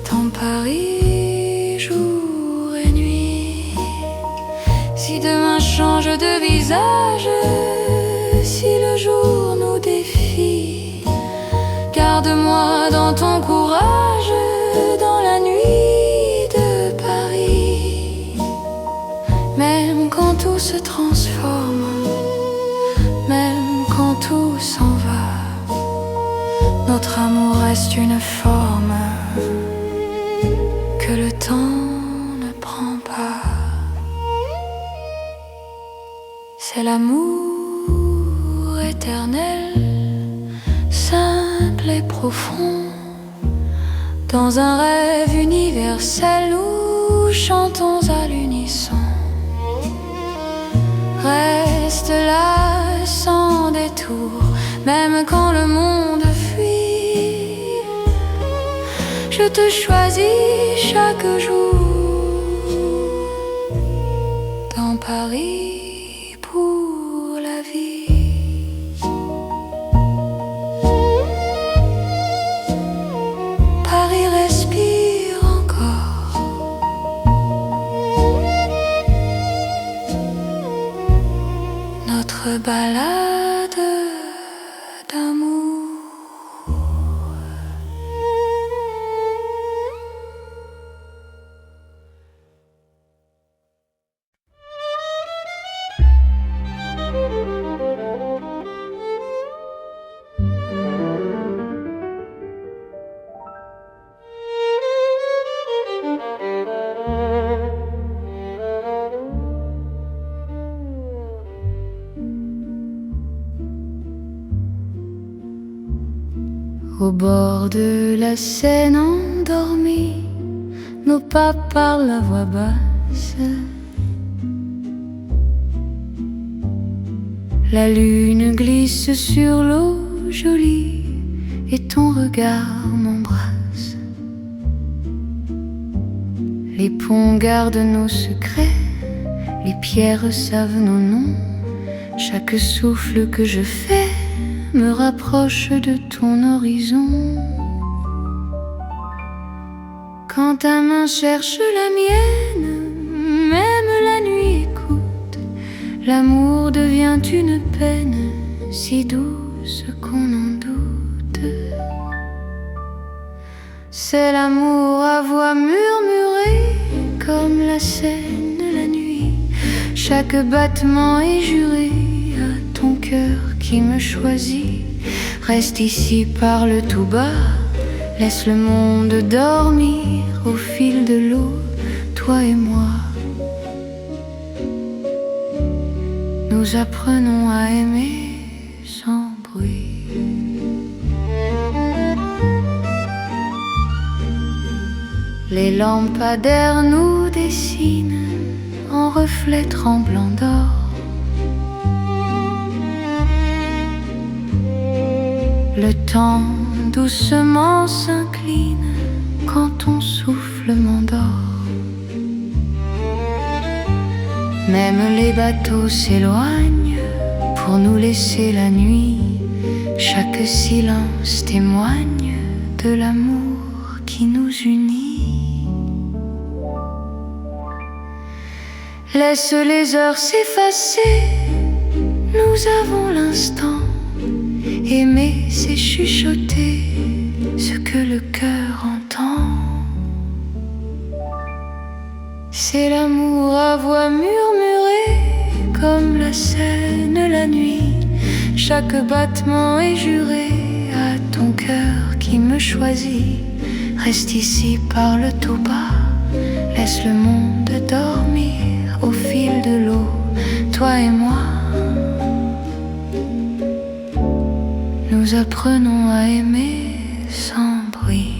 dans Paris, jour et nuit. Si demain change de visage, si le jour nous défie, garde-moi dans ton courage, dans la nuit. Même quand tout se transforme, même quand tout s'en va, notre amour reste une forme que le temps ne prend pas. C'est l'amour éternel, simple et profond. Dans un rêve universel, nous chantons à l'unisson. Reste là sans détour, même quand le monde fuit. Je te choisis chaque jour. Paris pour la vie. Paris respire encore. Notre balade d'amour. Au bord de la Seine endormie, nos pas parlent à voix basse. La lune glisse sur l'eau jolie et ton regard m'embrasse. Les ponts gardent nos secrets, les pierres savent nos noms. Chaque souffle que je fais me rapproche de ton horizon. Quand ta main cherche la mienne, même la nuit écoute. L'amour devient une peine si douce qu'on en doute. C'est l'amour à voix murmurée comme la Seine la nuit. Chaque battement est juré à ton cœur qui me choisit. Reste ici, parle tout bas, laisse le monde dormir au fil de l'eau, toi et moi. Nous apprenons à aimer sans bruit. Les lampadaires nous dessinent en reflets tremblants d'or. Le temps doucement s'incline quand ton souffle m'endort. Même les bateaux s'éloignent pour nous laisser la nuit. Chaque silence témoigne de l'amour qui nous unit. Laisse les heures s'effacer, nous avons l'instant. Aimer, c'est chuchoter ce que le cœur entend. C'est l'amour à voix murmurée comme la Seine la nuit. Chaque battement est juré à ton cœur qui me choisit. Reste ici, parle tout bas, laisse le monde dormir au fil de l'eau, toi et moi. Nous apprenons à aimer sans bruit.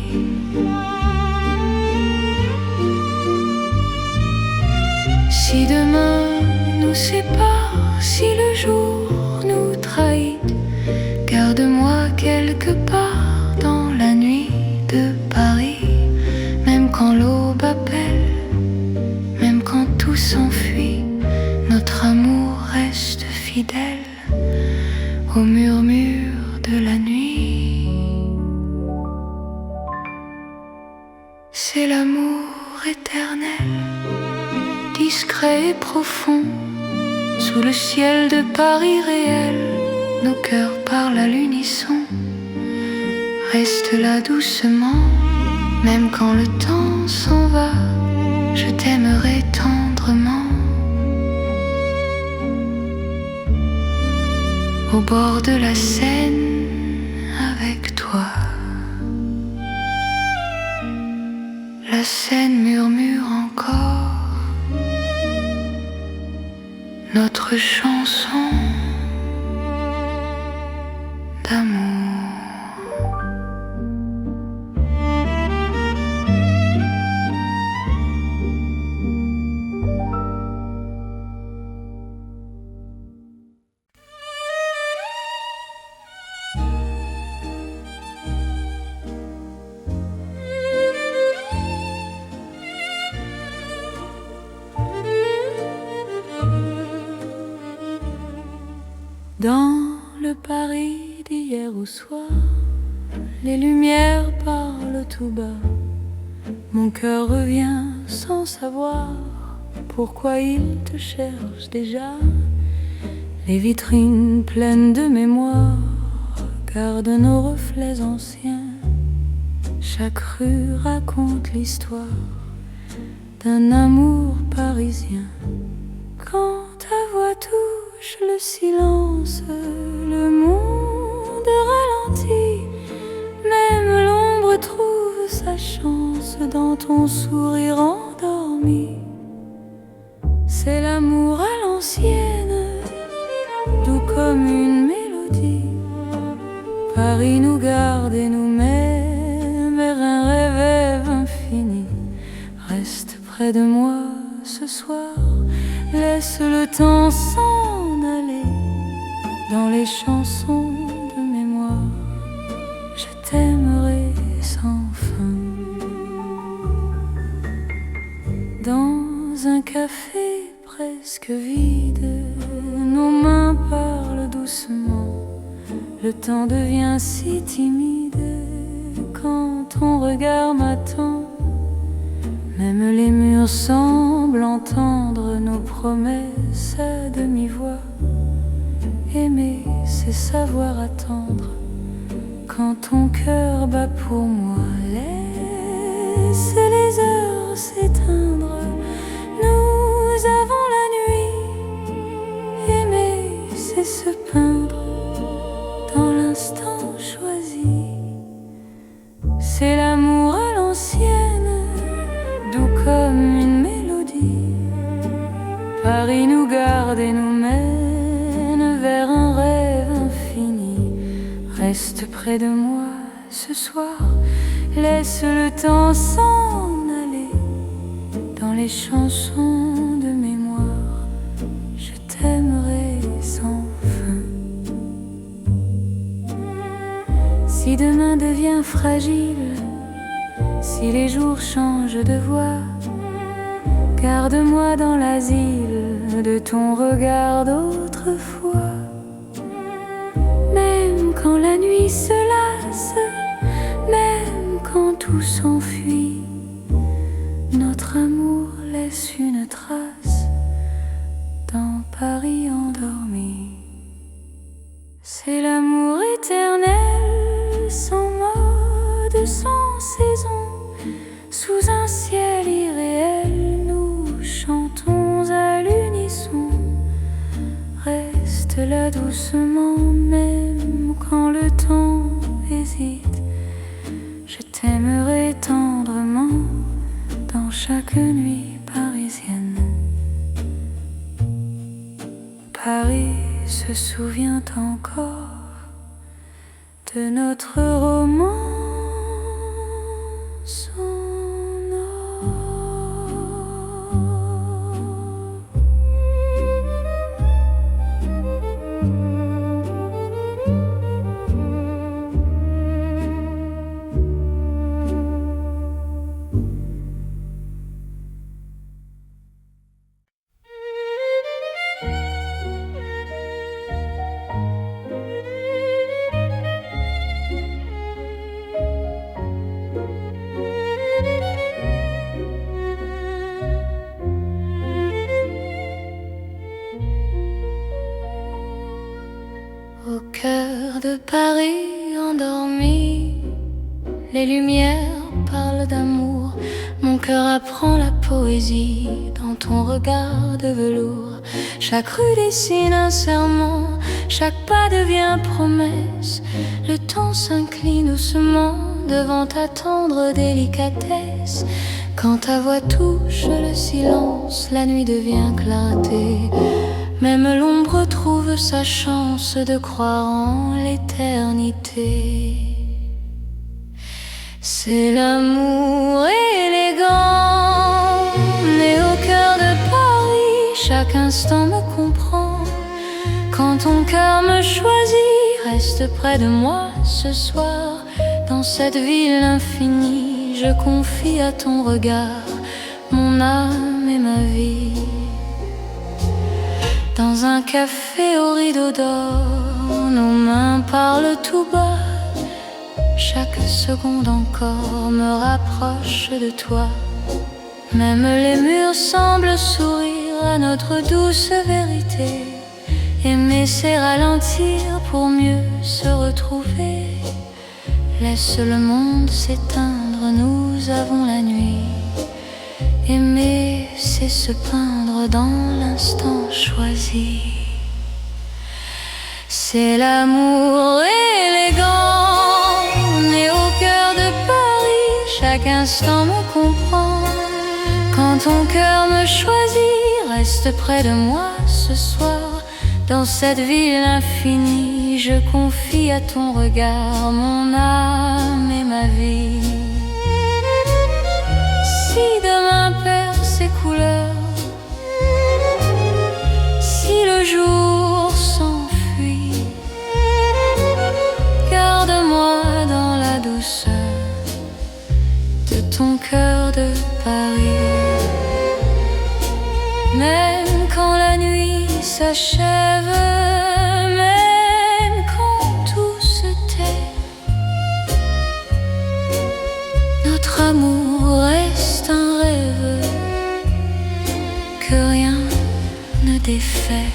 Si demain nous sépare, si le jour nous trahit, garde-moi quelque part dans la nuit de Paris. Même quand l'aube appelle, même quand tout s'enfuit, notre amour reste fidèle au murmure de la nuit. C'est l'amour éternel, discret et profond. Sous le ciel de Paris réel, nos cœurs parlent à l'unisson. Reste là doucement, même quand le temps s'en va, je t'aimerai tendrement. Au bord de la Seine, avec toi. La Seine murmure encore notre chanson d'amour. Dans le Paris d'hier au soir, les lumières parlent tout bas. Mon cœur revient sans savoir pourquoi il te cherche déjà. Les vitrines pleines de mémoire gardent nos reflets anciens. Chaque rue raconte l'histoire d'un amour parisien. Quand ta voix touche le silence, le monde ralentit. Même l'ombre trouve sa chance dans ton sourire endormi. C'est l'amour à l'ancienne, doux comme une mélodie. Paris nous garde et nous met vers un rêve infini. Reste près de moi ce soir, laisse le temps s'en aller. Dans les chansons de mémoire, je t'aimerai sans fin. Dans un café presque vide, nos mains parlent doucement. Le temps devient si timide quand ton regard m'attend. Même les murs semblent entendre nos promesses à demi-voix. Aimer, c'est savoir attendre quand ton cœur bat pour moi. Laisse les heures s'éteindre, nous avons la nuit. Aimer, c'est se peindre dans l'instant choisi. C'est l'amour à l'ancienne, doux comme une mélodie. Paris nous garde et nous mène vers un rêve infini. Reste près de moi ce soir, laisse le temps s'en aller. Dans les chansons de mémoire, je t'aimerai sans fin. Si demain devient fragile, si les jours changent de voix, garde-moi dans l'asile de ton regard d'autrefois. Même quand la nuit se lasse, même quand tout s'enfuit, notre amour laisse une trace dans Paris endormi. C'est l'amour éternel, sans mode, sans saison. Sous un ciel irréel, nous chantons à l'unisson. Reste là doucement, même quand le temps hésite. Je t'aimerai tendrement dans chaque nuit parisienne. Paris se souvient encore de notre romance. Au cœur de Paris endormi, les lumières parlent d'amour. Mon cœur apprend la poésie dans ton regard de velours. Chaque rue dessine un serment, chaque pas devient promesse. Le temps s'incline doucement devant ta tendre délicatesse. Quand ta voix touche le silence, la nuit devient clarté. Même l'ombre trouve sa chance de croire en l'éternité. C'est l'amour élégant, né au cœur de Paris. Chaque instant me comprend. Quand ton cœur me choisit, reste près de moi ce soir. Dans cette ville infinie, je confie à ton regard mon âme et ma vie. Dans un café au rideau d'or, nos mains parlent tout bas. Chaque seconde encore me rapproche de toi. Même les murs semblent sourire à notre douce vérité. Aimer c'est ralentir pour mieux se retrouver. Laisse le monde s'éteindre, nous avons la nuit. Aimer c'est se peindre dans l'instant choisi. C'est l'amour élégant, né au cœur de Paris. Chaque instant me comprend. Quand ton cœur me choisit, reste près de moi ce soir. Dans cette ville infinie, je confie à ton regard mon âme et ma vie. Si demain perd ses couleurs, si le jour s'enfuit, garde-moi dans la douceur de ton cœur de Paris. Même quand la nuit s'achève, même quand tout se tait, notre amour reste un rêve que rien ne défait.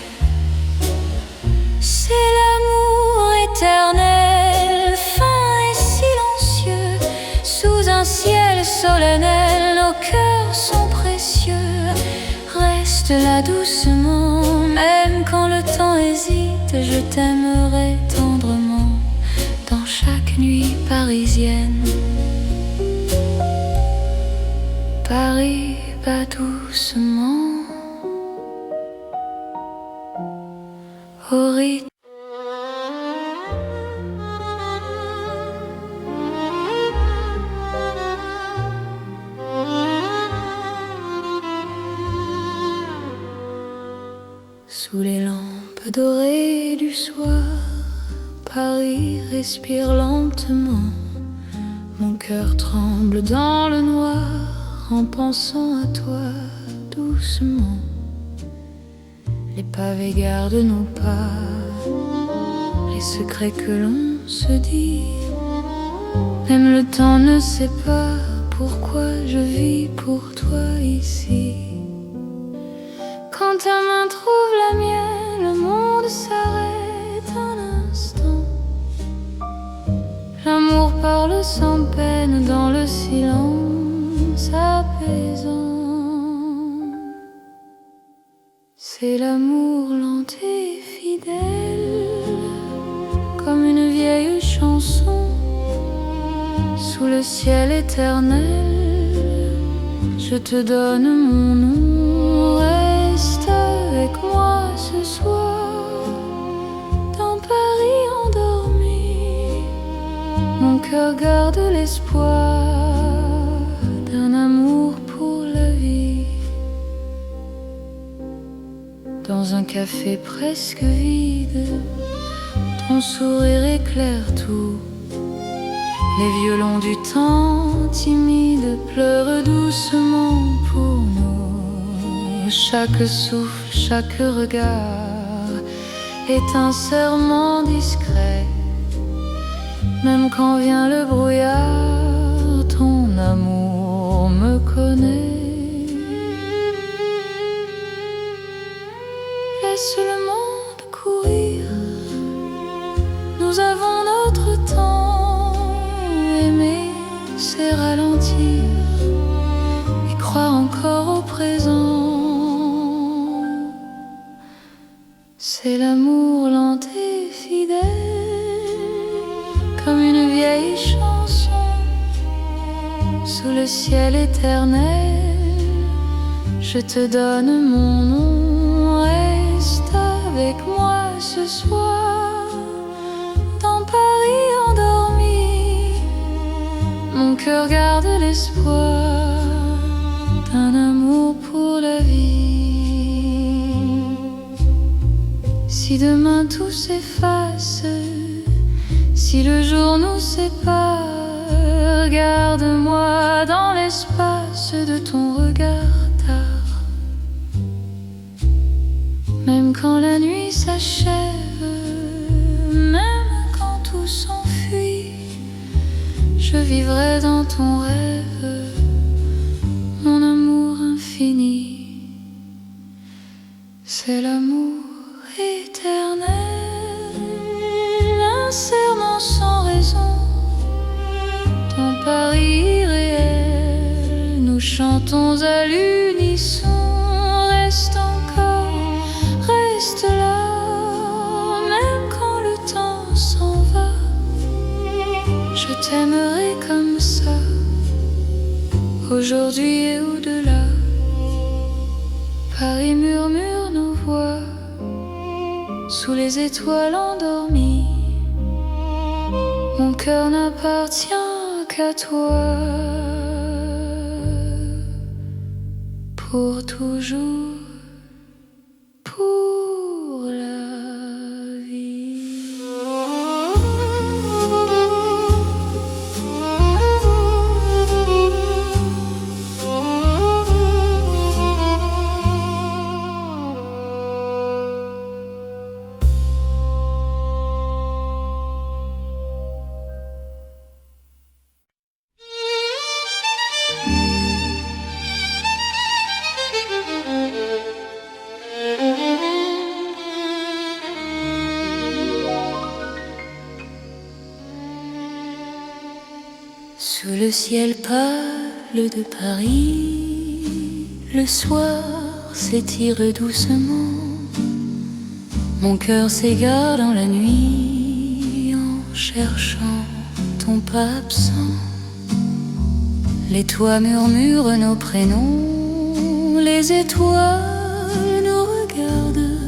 C'est l'amour éternel, fin et silencieux, sous un ciel solennel, nos cœurs sont précieux. Reste là doucement, même quand le temps hésite, je t'aimerai tendrement dans chaque nuit parisienne. Paris bat doucement au rythme. Sous les lampes dorées du soir, Paris respire lentement. Mon cœur tremble dans le noir en pensant à toi doucement. Les pavés gardent nos pas, les secrets que l'on se dit. Même le temps ne sait pas pourquoi je vis pour toi ici. Quand ta main trouve la mienne, le monde s'arrête un instant. L'amour parle sans peine dans le silence apaisant. C'est l'amour lent et fidèle, comme une vieille chanson. Sous le ciel éternel, je te donne mon nom. Reste avec moi ce soir, dans Paris endormi. Mon cœur garde l'espoir d'un amour pour la vie. Dans un café presque vide, ton sourire éclaire tout. Les violons du temps timide pleurent doucement pour nous. Chaque souffle, chaque regard est un serment discret. Même quand vient le brouillard, ton amour me connaît. Laisse le monde courir, nous avons notre temps. Aimer, c'est ralentir et croire encore au présent. C'est l'amour lent et fidèle, comme une vieille chanson. Sous le ciel éternel, je te donne mon nom. Reste avec moi ce soir, dans Paris endormi. Mon cœur garde l'espoir d'un amour pour la vie. Si demain tout s'efface, si le jour nous sépare, garde-moi dans l'espace de ton regard tard. Même quand s'achève, même quand tout s'enfuit, je vivrai dans ton rêve, mon amour infini. C'est l'amour éternel, un serment sans raison, ton pari irréel, nous chantons à l'unisson. Reste encore, reste là, même quand le temps s'en va, je t'aimerai comme ça, aujourd'hui et au-delà. Paris murmure nos voix sous les étoiles endormies, mon cœur n'appartient qu'à toi, pour toujours, pour la vie. Sous le ciel pâle de Paris, le soir s'étire doucement, mon cœur s'égare dans la nuit en cherchant ton pas absent. Les toits murmurent nos prénoms, les étoiles nous regardent,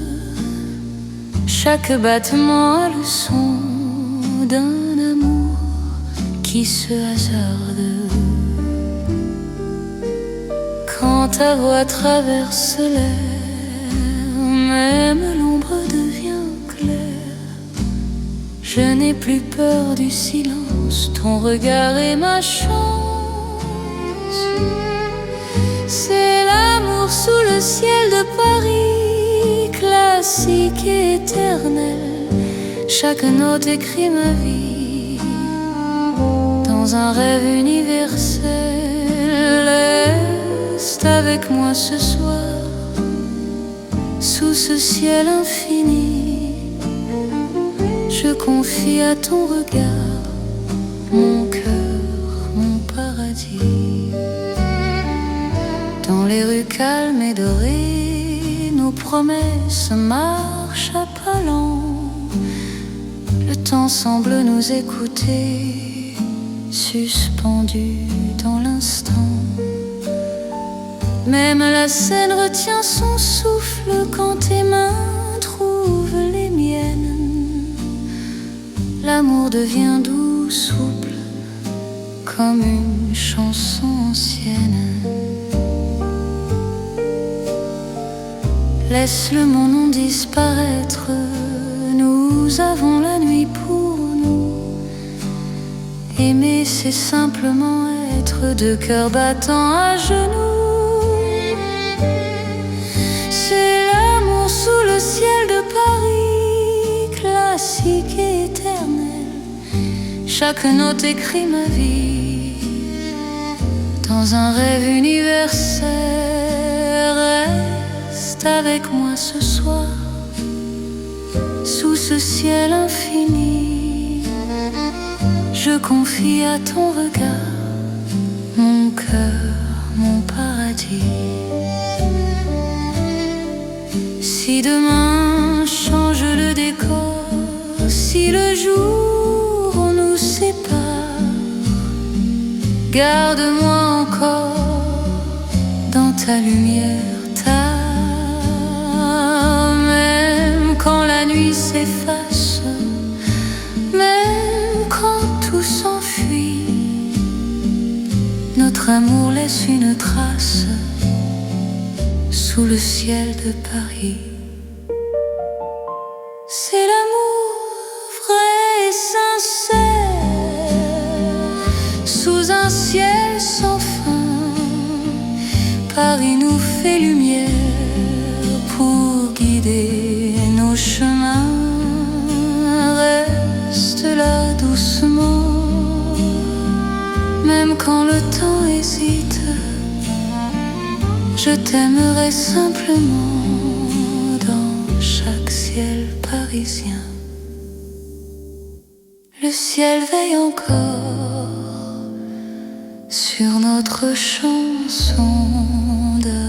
chaque battement a le son d'un amour qui se hasarde. Quand ta voix traverse l'air, même l'ombre devient claire. Je n'ai plus peur du silence, ton regard est ma chance. C'est l'amour sous le ciel de Paris, classique et éternel. Chaque note écrit ma vie dans un rêve universel. Reste avec moi ce soir, sous ce ciel infini. Je confie à ton regard mon cœur, mon paradis. Dans les rues calmes et dorées, nos promesses marchent à pas lents. Le temps semble nous écouter, suspendu dans l'instant. Même la scène retient son souffle quand tes mains trouvent les miennes. L'amour devient doux, souple, comme une chanson ancienne. Laisse le monde disparaître, nous avons la nuit pour nous. Aimer, c'est simplement être deux cœurs battants à genoux. C'est l'amour sous le ciel de Paris, classique et éternel. Chaque note écrit ma vie dans un rêve universel. Reste avec moi ce soir, sous ce ciel infini. Je confie à ton regard mon cœur, mon paradis. Si demain change le décor, si le jour nous sépare, garde-moi encore dans ta lumière, même quand la nuit s'efface, même quand tout s'enfuit, notre amour laisse une trace sous le ciel de Paris. C'est l'amour vrai et sincère, sous un ciel sans fin. Paris nous fait lumière pour guider nos chemins restent là doucement, même quand le temps hésite. Je t'aimerai simplement dans chaque ciel parisien. Le ciel veille encore sur notre chanson d'amour.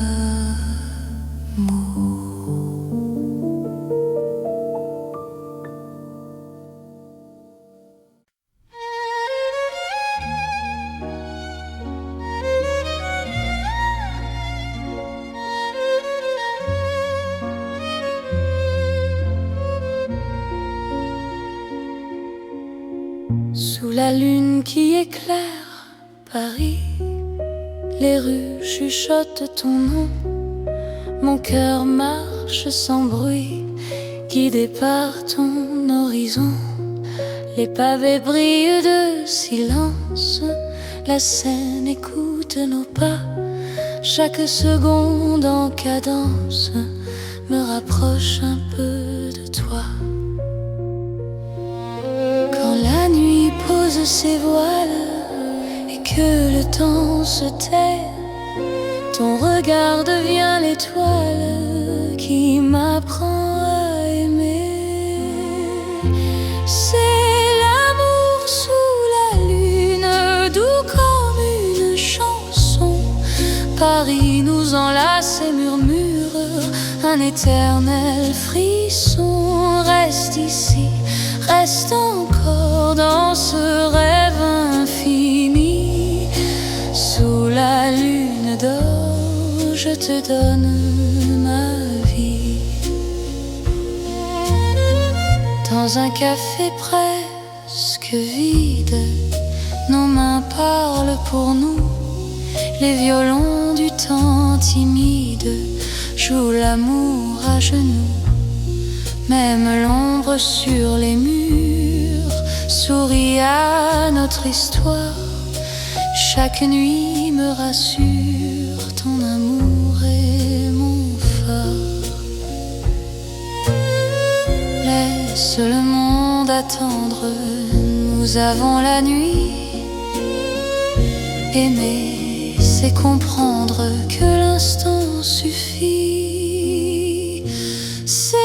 Sous la lune qui éclaire Paris, les rues chuchotent ton nom. Mon cœur marche sans bruit, guidé par ton horizon. Les pavés brillent de silence, la Seine écoute nos pas. Chaque seconde en cadence me rapproche un peu de toi. Quand la nuit pose ses voiles et que le temps se tait, ton regard devient l'étoile qui m'apprend à aimer. C'est l'amour sous la lune, doux comme une chanson. Paris nous enlace et murmure un éternel frisson. Reste ici, reste encore dans ce rêve infini. Sous la lune d'or, je te donne ma vie. Dans un café presque vide, nos mains parlent pour nous. Les violons du temps timide jouent l'amour à genoux. Même l'ombre sur les murs sourit à notre histoire. Chaque nuit me rassure, ton amour est mon phare. Laisse le monde attendre, nous avons la nuit. Aimer, c'est comprendre que l'instant suffit. C'est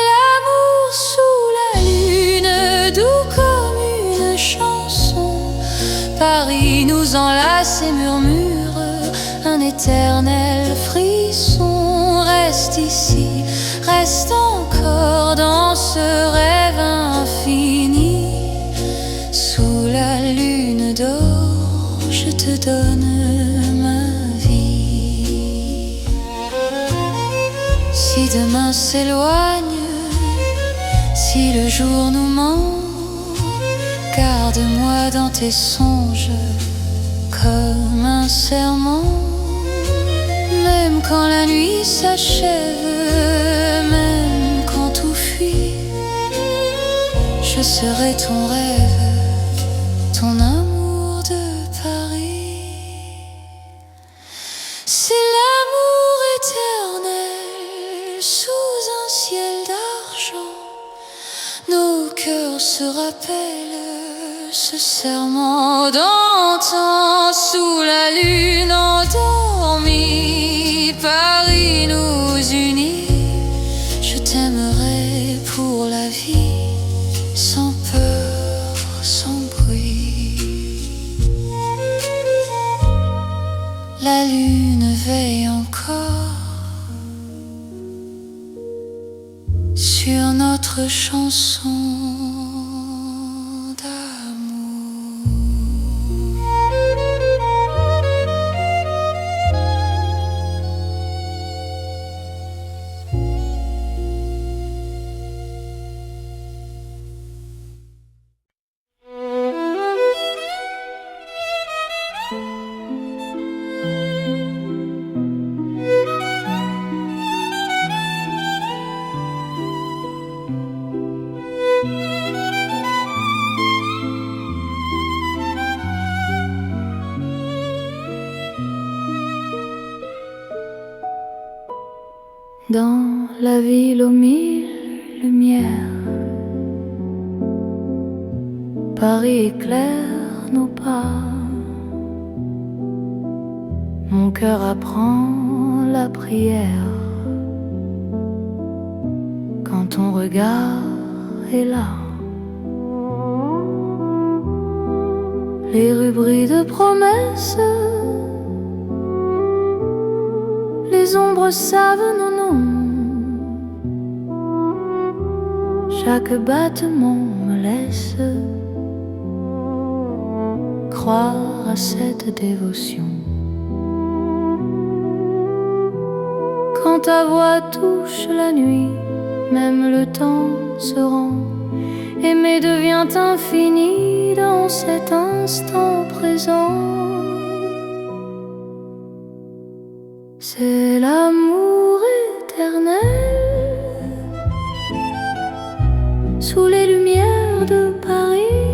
l'amour sous la lune, doux comme une chanson. Paris nous enlace et murmure un éternel frisson. Reste ici, reste encore dans ce rêve infini. Sous la lune d'or, je te donne ma vie. Si demain s'éloigne, si le jour nous ment, garde-moi dans tes songes comme un serment. Même quand la nuit s'achève, même quand tout fuit, je serai ton rêve, ton amour de Paris. C'est l'amour éternel sous un ciel d'argent. Nos cœurs se rappellent ce serment d'antan. Sous la lune endormie, Paris nous unit. Je t'aimerai pour la vie, sans peur, sans bruit. La lune veille encore sur notre chanson d'amour. Dans la ville aux mille lumière. Paris éclaire nos pas. Mon cœur apprend la prière. Quand ton regard est là, les rues brillent de promesses, les ombres savent nos noms. Chaque battement me laisse croire à cette dévotion. Quand ta voix touche la nuit, même le temps se rend. Aimer devient infini dans cet instant présent. C'est l'amour éternel sous les lumières de Paris.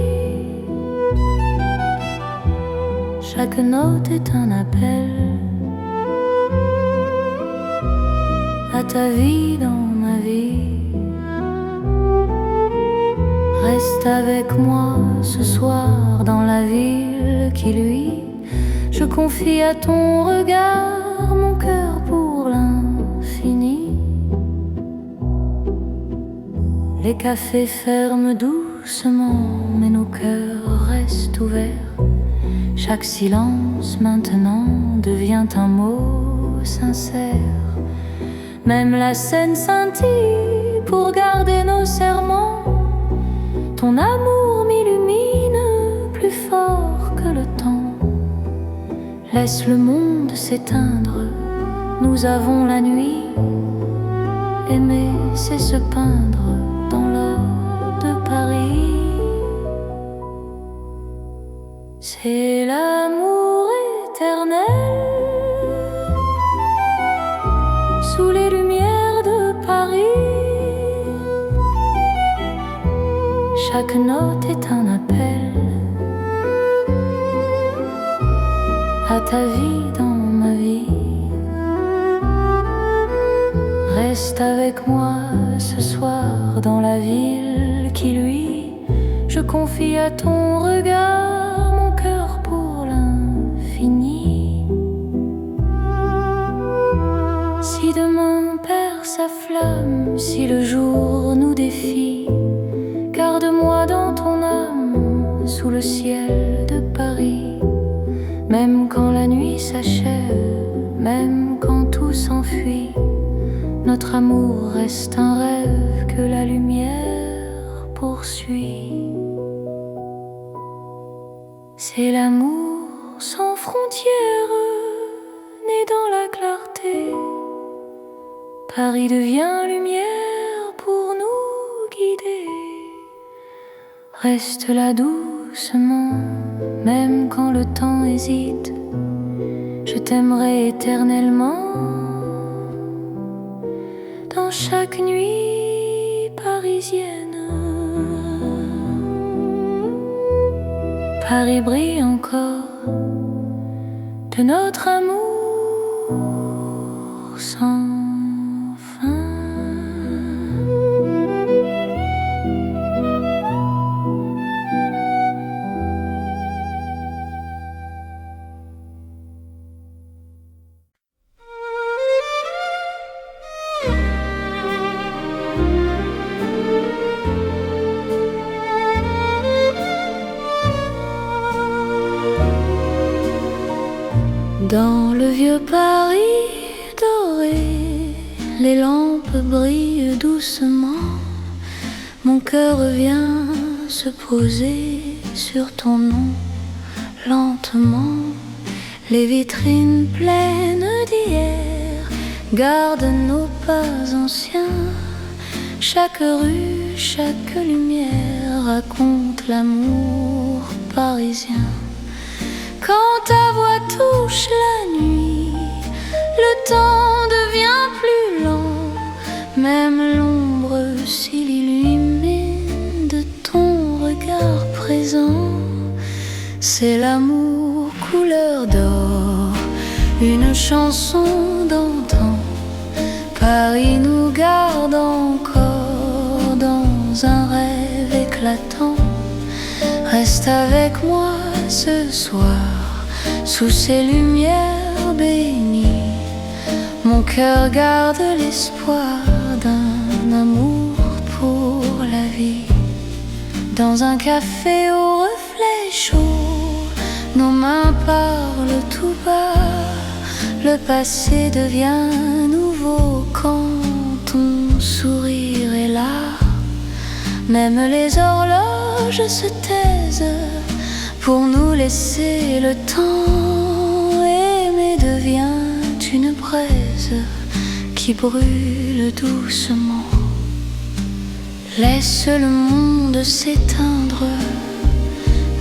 Chaque note est un appel à ta vie dans ma vie. Reste avec moi ce soir dans la ville qui luit. Je confie à ton regard mon cœur pour l'infini. Les cafés ferment doucement, mais nos cœurs restent ouverts. Chaque silence maintenant devient un mot sincère. Même la scène scintille pour garder nos serments. Ton amour m'illumine plus fort que le temps. Laisse le monde s'éteindre, nous avons la nuit. Aimer, c'est se peindre dans l'or de Paris. C'est l'amour éternel sous les lumières de Paris. Chaque note est un appel à ta vie dans ma vie. Reste avec moi ce soir dans la ville qui luit. Je confie à ton regard mon cœur pour l'infini. Si demain perd sa flamme, si le jour nous défie, garde-moi dans ton âme sous le ciel de Paris. Même quand la nuit s'achève, même quand tout s'enfuit, notre amour reste un rêve que la lumière poursuit. C'est l'amour sans frontières, né dans la clarté. Paris devient lumière pour nous guider. Reste là doucement, même quand le temps hésite. Je t'aimerai éternellement dans chaque nuit parisienne. Paris brille encore de notre amour sans fin. Dans le vieux Paris doré, les lampes brillent doucement. Mon cœur vient se poser sur ton nom. Lentement, les vitrines pleines d'hier gardent nos pas anciens. Chaque rue, chaque lumière raconte l'amour parisien. Quand ta voix touche la nuit, le temps devient plus lent. Même l'ombre s'illumine de ton regard présent. C'est l'amour couleur d'or, une chanson d'antan. Paris nous garde encore dans un rêve éclatant. Reste avec moi ce soir, sous ces lumières bénies. Mon cœur garde l'espoir d'un amour pour la vie. Dans un café au reflet chaud, nos mains parlent tout bas. Le passé devient nouveau quand ton sourire est là. Même les horloges se taisent pour nous laisser le temps. Aimer devient une braise qui brûle doucement. Laisse le monde s'éteindre,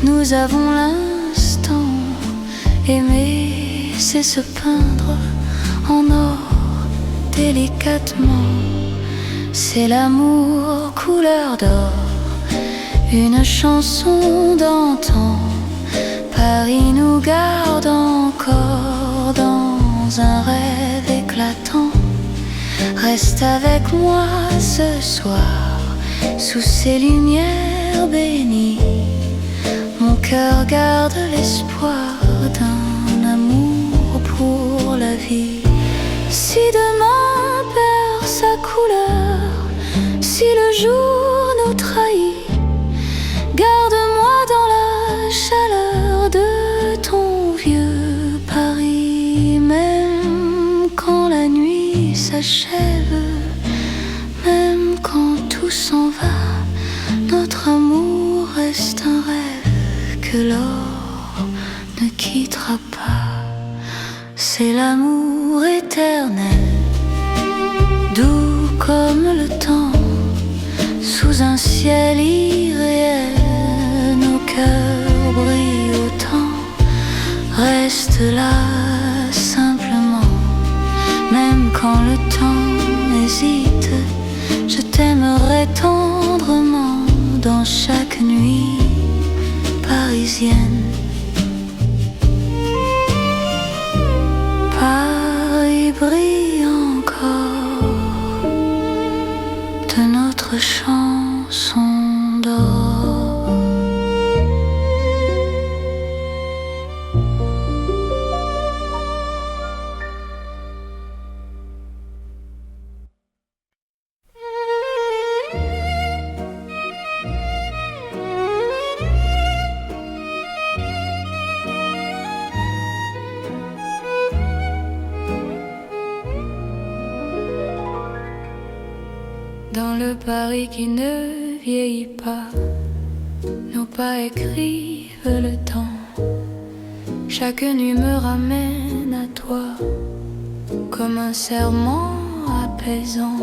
nous avons l'instant. Aimer, c'est se peindre en or délicatement. C'est l'amour couleur d'or, une chanson d'antan. Paris nous garde encore dans un rêve éclatant. Reste avec moi ce soir, sous ces lumières bénies. Mon cœur garde l'espoir d'un amour pour la vie. Si demain perd sa couleur, si le jour nous trahit, garde-moi dans la chaleur de ton vieux Paris. Même quand la nuit s'achève, même quand tout s'en va, notre amour reste un rêve que l'or ne quittera pas. C'est l'amour éternel, doux comme le temps, sous un ciel irréel. Nos cœurs brillent autant. Reste là simplement, même quand le temps hésite. Je t'aimerai tendrement dans chaque nuit parisienne. Paris brille encore de notre chanson d'or. Dans le Paris qui ne vieillit pas, nos pas écrivent le temps. Chaque nuit me ramène à toi, comme un serment apaisant.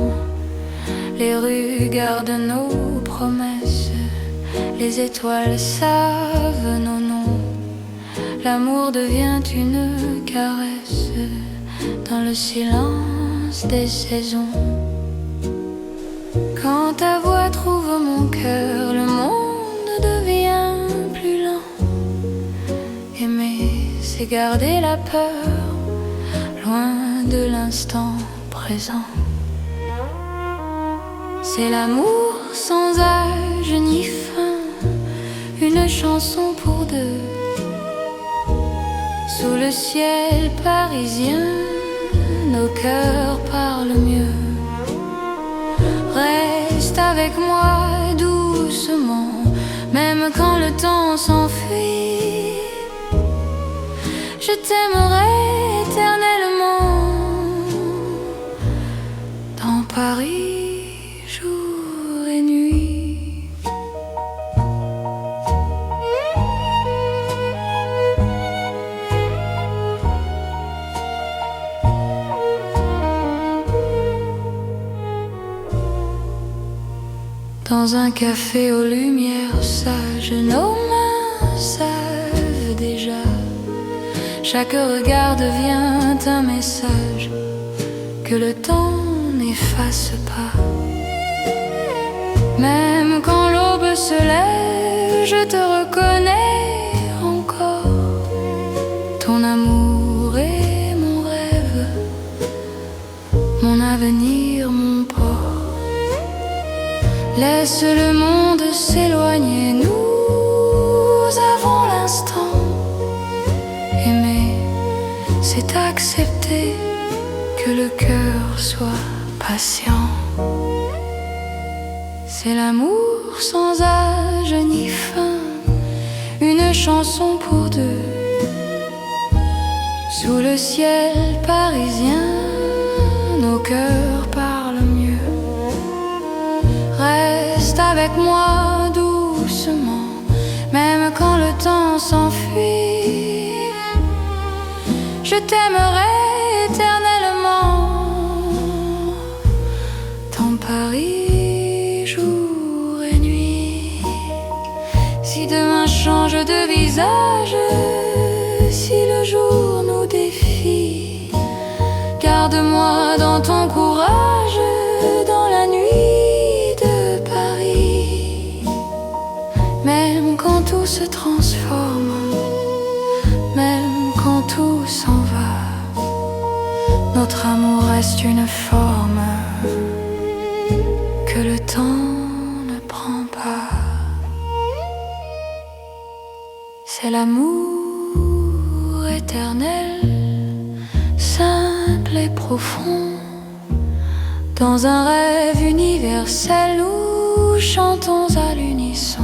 Les rues gardent nos promesses, les étoiles savent nos noms. L'amour devient une caresse dans le silence des saisons. Quand ta voix trouve mon cœur, le monde devient plus lent. Aimer, c'est garder la peur, loin de l'instant présent. C'est l'amour sans âge ni fin, une chanson pour deux. Sous le ciel parisien, nos cœurs parlent mieux. Reste avec moi doucement, même quand le temps s'enfuit. Je t'aimerai éternellement dans Paris, jour et nuit. Dans un café aux lumières sages, nos mains savent déjà. Chaque regard devient un message que le temps n'efface pas. Même quand l'aube se lève, je te reconnais encore. Ton amour est mon rêve, mon avenir, mon port. Laisse le monde s'éloigner, nous avons l'instant. Aimer, c'est accepter que le cœur soit patient. C'est l'amour sans âge ni fin, une chanson pour deux. Sous le ciel parisien, nos cœurs parlent mieux. Reste avec moi doucement, même quand le temps s'enfuit. Je t'aimerai éternellement dans Paris, jour et nuit. Si demain change de visage, si le jour nous défie, garde-moi dans ton courage, dans la nuit de Paris. Même quand tout se transforme, même quand tout s'en va, notre amour reste une forme que le temps ne prend pas. C'est l'amour éternel, simple et profond. Dans un rêve universel, nous chantons à l'unisson.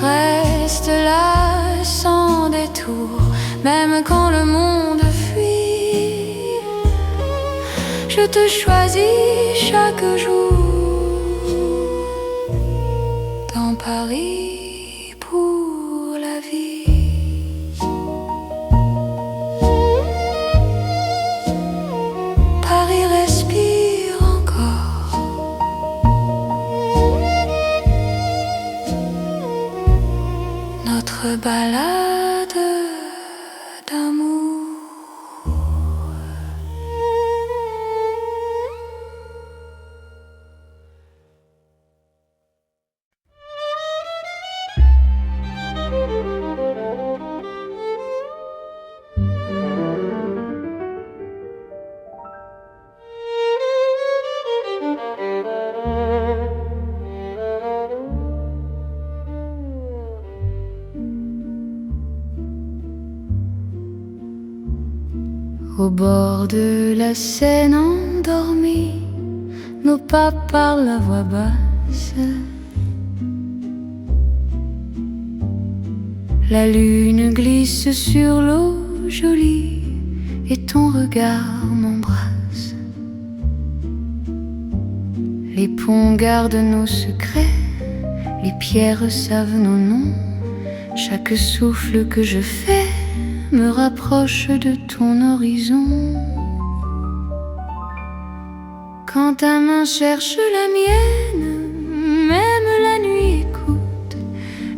Reste là sans détour, même quand le monde fuit. Je te choisis chaque jour dans Paris pour la vie. Paris respire encore. Notre balade d'amour. Au bord de la Seine endormie, nos pas parlent à voix basse. La lune glisse sur l'eau jolie et ton regard m'embrasse. Les ponts gardent nos secrets, les pierres savent nos noms. Chaque souffle que je fais me rapproche de ton horizon. Quand ta main cherche la mienne, même la nuit écoute.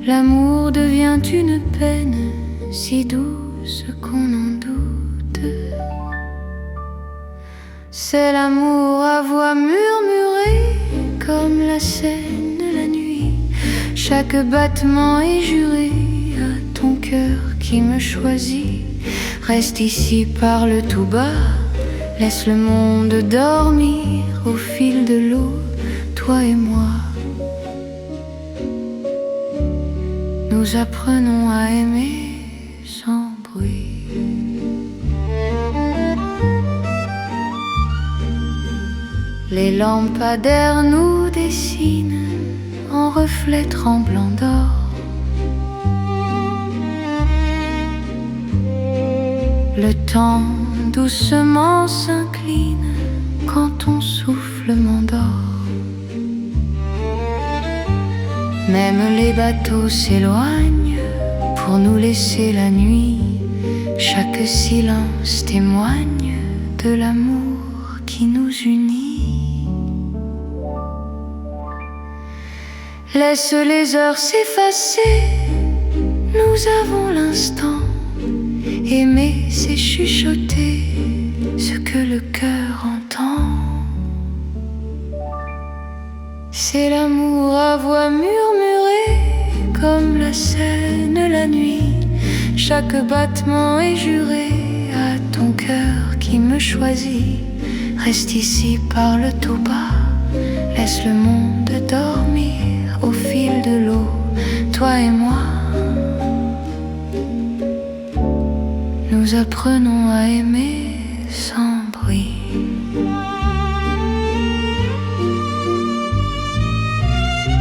L'amour devient une peine si douce qu'on en doute. C'est l'amour à voix murmurée, comme la Seine la nuit. Chaque battement est juré à ton cœur qui me choisit. Reste ici, parle tout bas, laisse le monde dormir au fil de l'eau, toi et moi. Nous apprenons à aimer sans bruit. Les lampadaires nous dessinent en reflets tremblants d'or. Le temps doucement s'incline quand ton souffle m'endort. Même les bateaux s'éloignent pour nous laisser la nuit. Chaque silence témoigne de l'amour qui nous unit. Laisse les heures s'effacer, nous avons l'instant. Aimer, c'est chuchoter ce que le cœur entend. C'est l'amour à voix murmurée, comme la Seine la nuit. Chaque battement est juré à ton cœur qui me choisit. Reste ici, parle tout bas, laisse laisse le monde dormir au fil de l'eau, toi et moi. Nous apprenons à aimer sans bruit.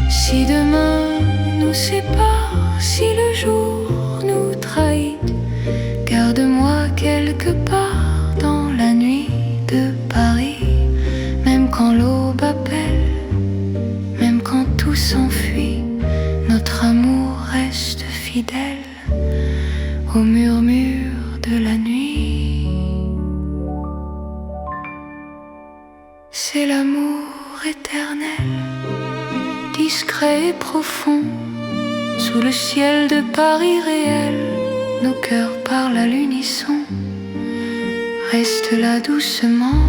Si demain nous sépare, si le jour nous trahit, garde-moi quelque part dans la nuit de Paris. Même quand l'aube appelle, même quand tout s'enfuit, notre amour reste fidèle au murmure de la nuit. C'est l'amour éternel, discret et profond, sous le ciel de Paris réel, nos cœurs parlent à l'unisson. Reste là doucement,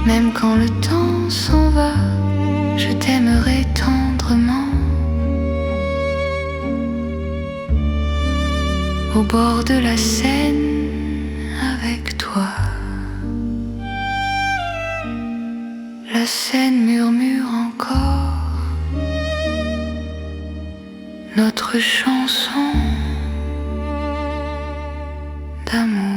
même quand le temps s'en va, je t'aimerai tendrement. Au bord de la Seine, avec toi. La Seine murmure encore notre chanson d'amour.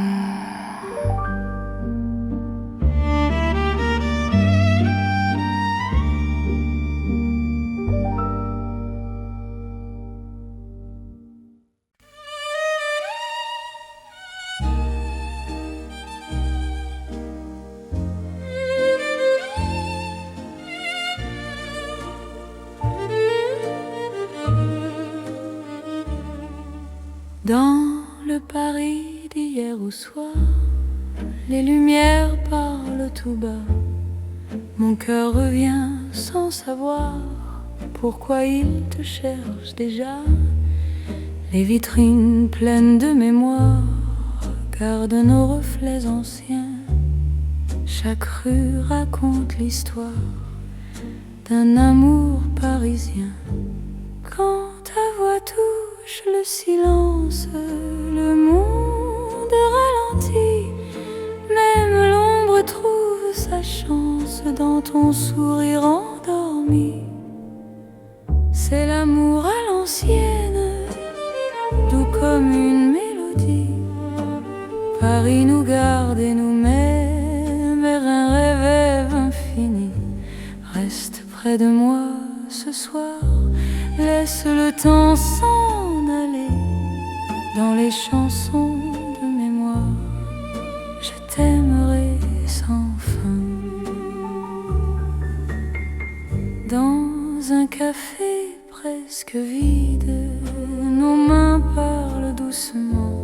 Dans le Paris d'hier au soir, les lumières parlent tout bas. Mon cœur revient sans savoir pourquoi il te cherche déjà. Les vitrines pleines de mémoire gardent nos reflets anciens. Chaque rue raconte l'histoire d'un amour parisien. Quand ta voix touche le silence, le monde ralentit. Même l'ombre trouve sa chance dans ton sourire endormi. C'est l'amour à l'ancienne, doux comme une mélodie. Paris nous garde et nous met vers un rêve infini. Reste près de moi ce soir, laisse le temps s'en aller. Dans les chansons de mémoire, je t'aimerai sans fin. Dans un café presque vide, nos mains parlent doucement.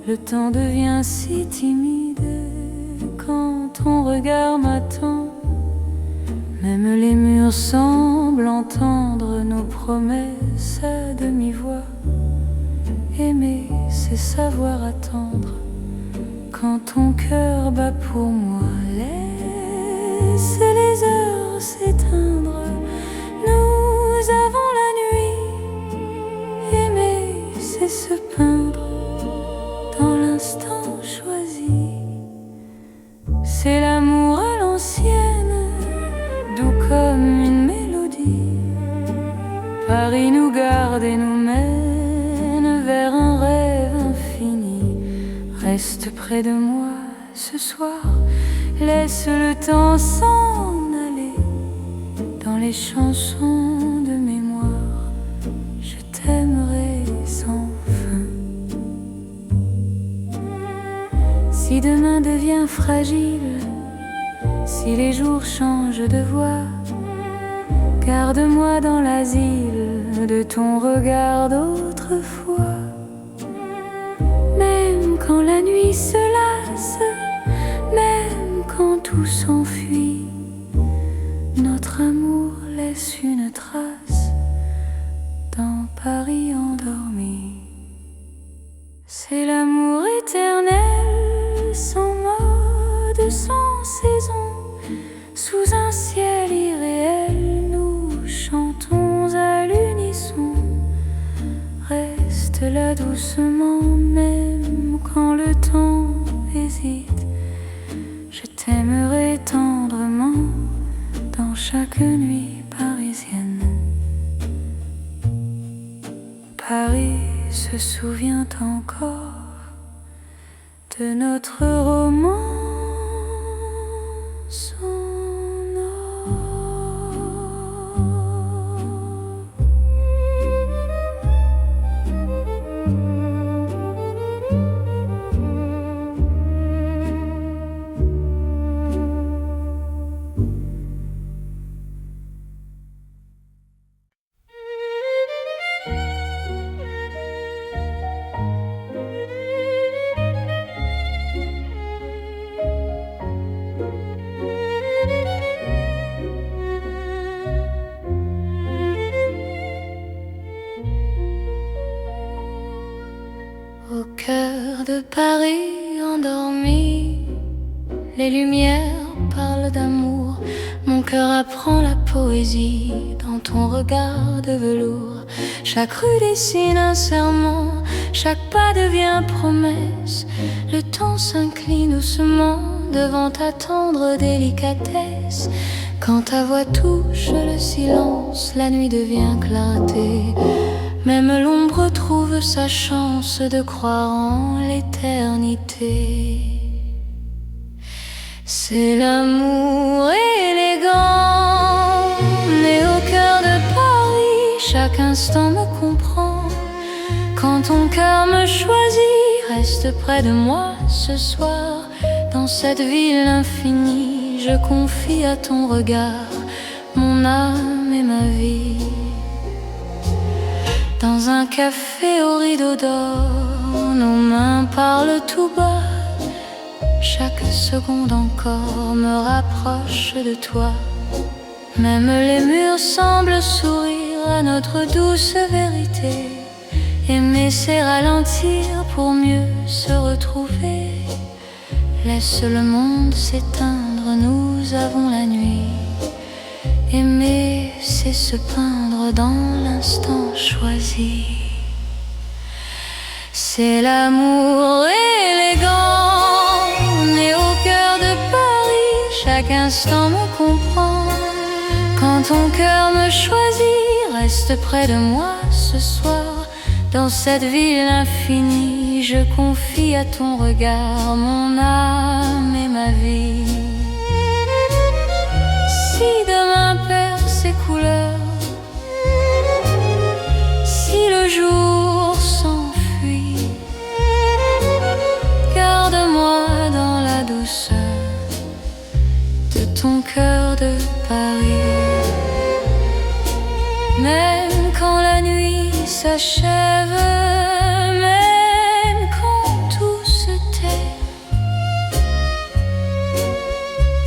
Le temps devient si timide quand ton regard m'attend. Même les murs semblent entendre nos promesses à demi-voix. Aimer, c'est savoir attendre quand ton cœur bat pour moi. Laisse les heures s'éteindre, nous avons la nuit. Aimer, c'est se peindre dans l'instant choisi. C'est l'amour à l'ancienne, doux comme une mélodie. Paris nous garde et nous mène vers un rêve infini. Reste près de moi ce soir, laisse le temps s'en aller. Dans les chansons de mémoire, je t'aimerai sans fin. Si demain devient fragile, si les jours changent de voix, garde-moi dans l'asile de ton regard d'autrefois. Même quand la nuit se lasse, même quand tout s'enfuit, notre amour laisse une trace dans Paris endormi. C'est l'amour éternel, sans mode, sans saison. Sous un ciel irréel, nous chantons à l'unisson. Reste là doucement, même quand le temps hésite. Je t'aimerai tendrement dans chaque nuit. te souviens encore de notre romance en or. Au cœur de Paris endormi, les lumières parlent d'amour. Mon cœur apprend la poésie dans ton regard de velours. Chaque rue dessine un serment, chaque pas devient promesse. Le temps s'incline doucement devant ta tendre délicatesse. Quand ta voix touche le silence, la nuit devient clarté. Même l'ombre trouve sa chance de croire en l'éternité. C'est l'amour élégant, né au cœur de Paris. Chaque instant me comprend. Quand ton cœur me choisit, reste près de moi ce soir. Dans cette ville infinie, je confie à ton regard mon âme et ma vie. Dans un café au rideau d'or, nos mains parlent tout bas. Chaque seconde encore me rapproche de toi. Même les murs semblent sourire à notre douce vérité. Aimer c'est ralentir pour mieux se retrouver. Laisse le monde s'éteindre, nous avons la nuit. Aimer, c'est se peindre dans l'instant choisi. C'est l'amour élégant, né au cœur de Paris. Chaque instant me comprend. Quand ton cœur me choisit, reste près de moi ce soir. Dans cette ville infinie, je confie à ton regard mon âme et ma vie. Si demain perd ses couleurs, si le jour s'enfuit, garde-moi dans la douceur de ton cœur de Paris. Même quand la nuit s'achève, même quand tout se tait,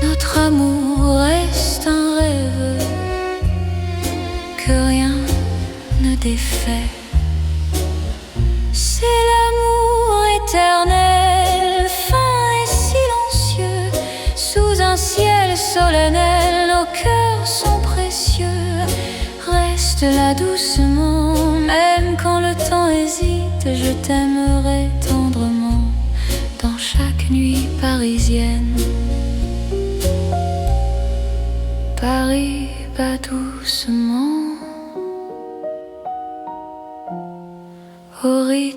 notre amour reste un rêve que rien ne défait. C'est l'amour éternel, fin et silencieux. Sous un ciel solennel, nos cœurs sont précieux. Reste là doucement, même quand le temps hésite. Je t'aimerai tendrement dans chaque nuit parisienne. Paris bat doucement.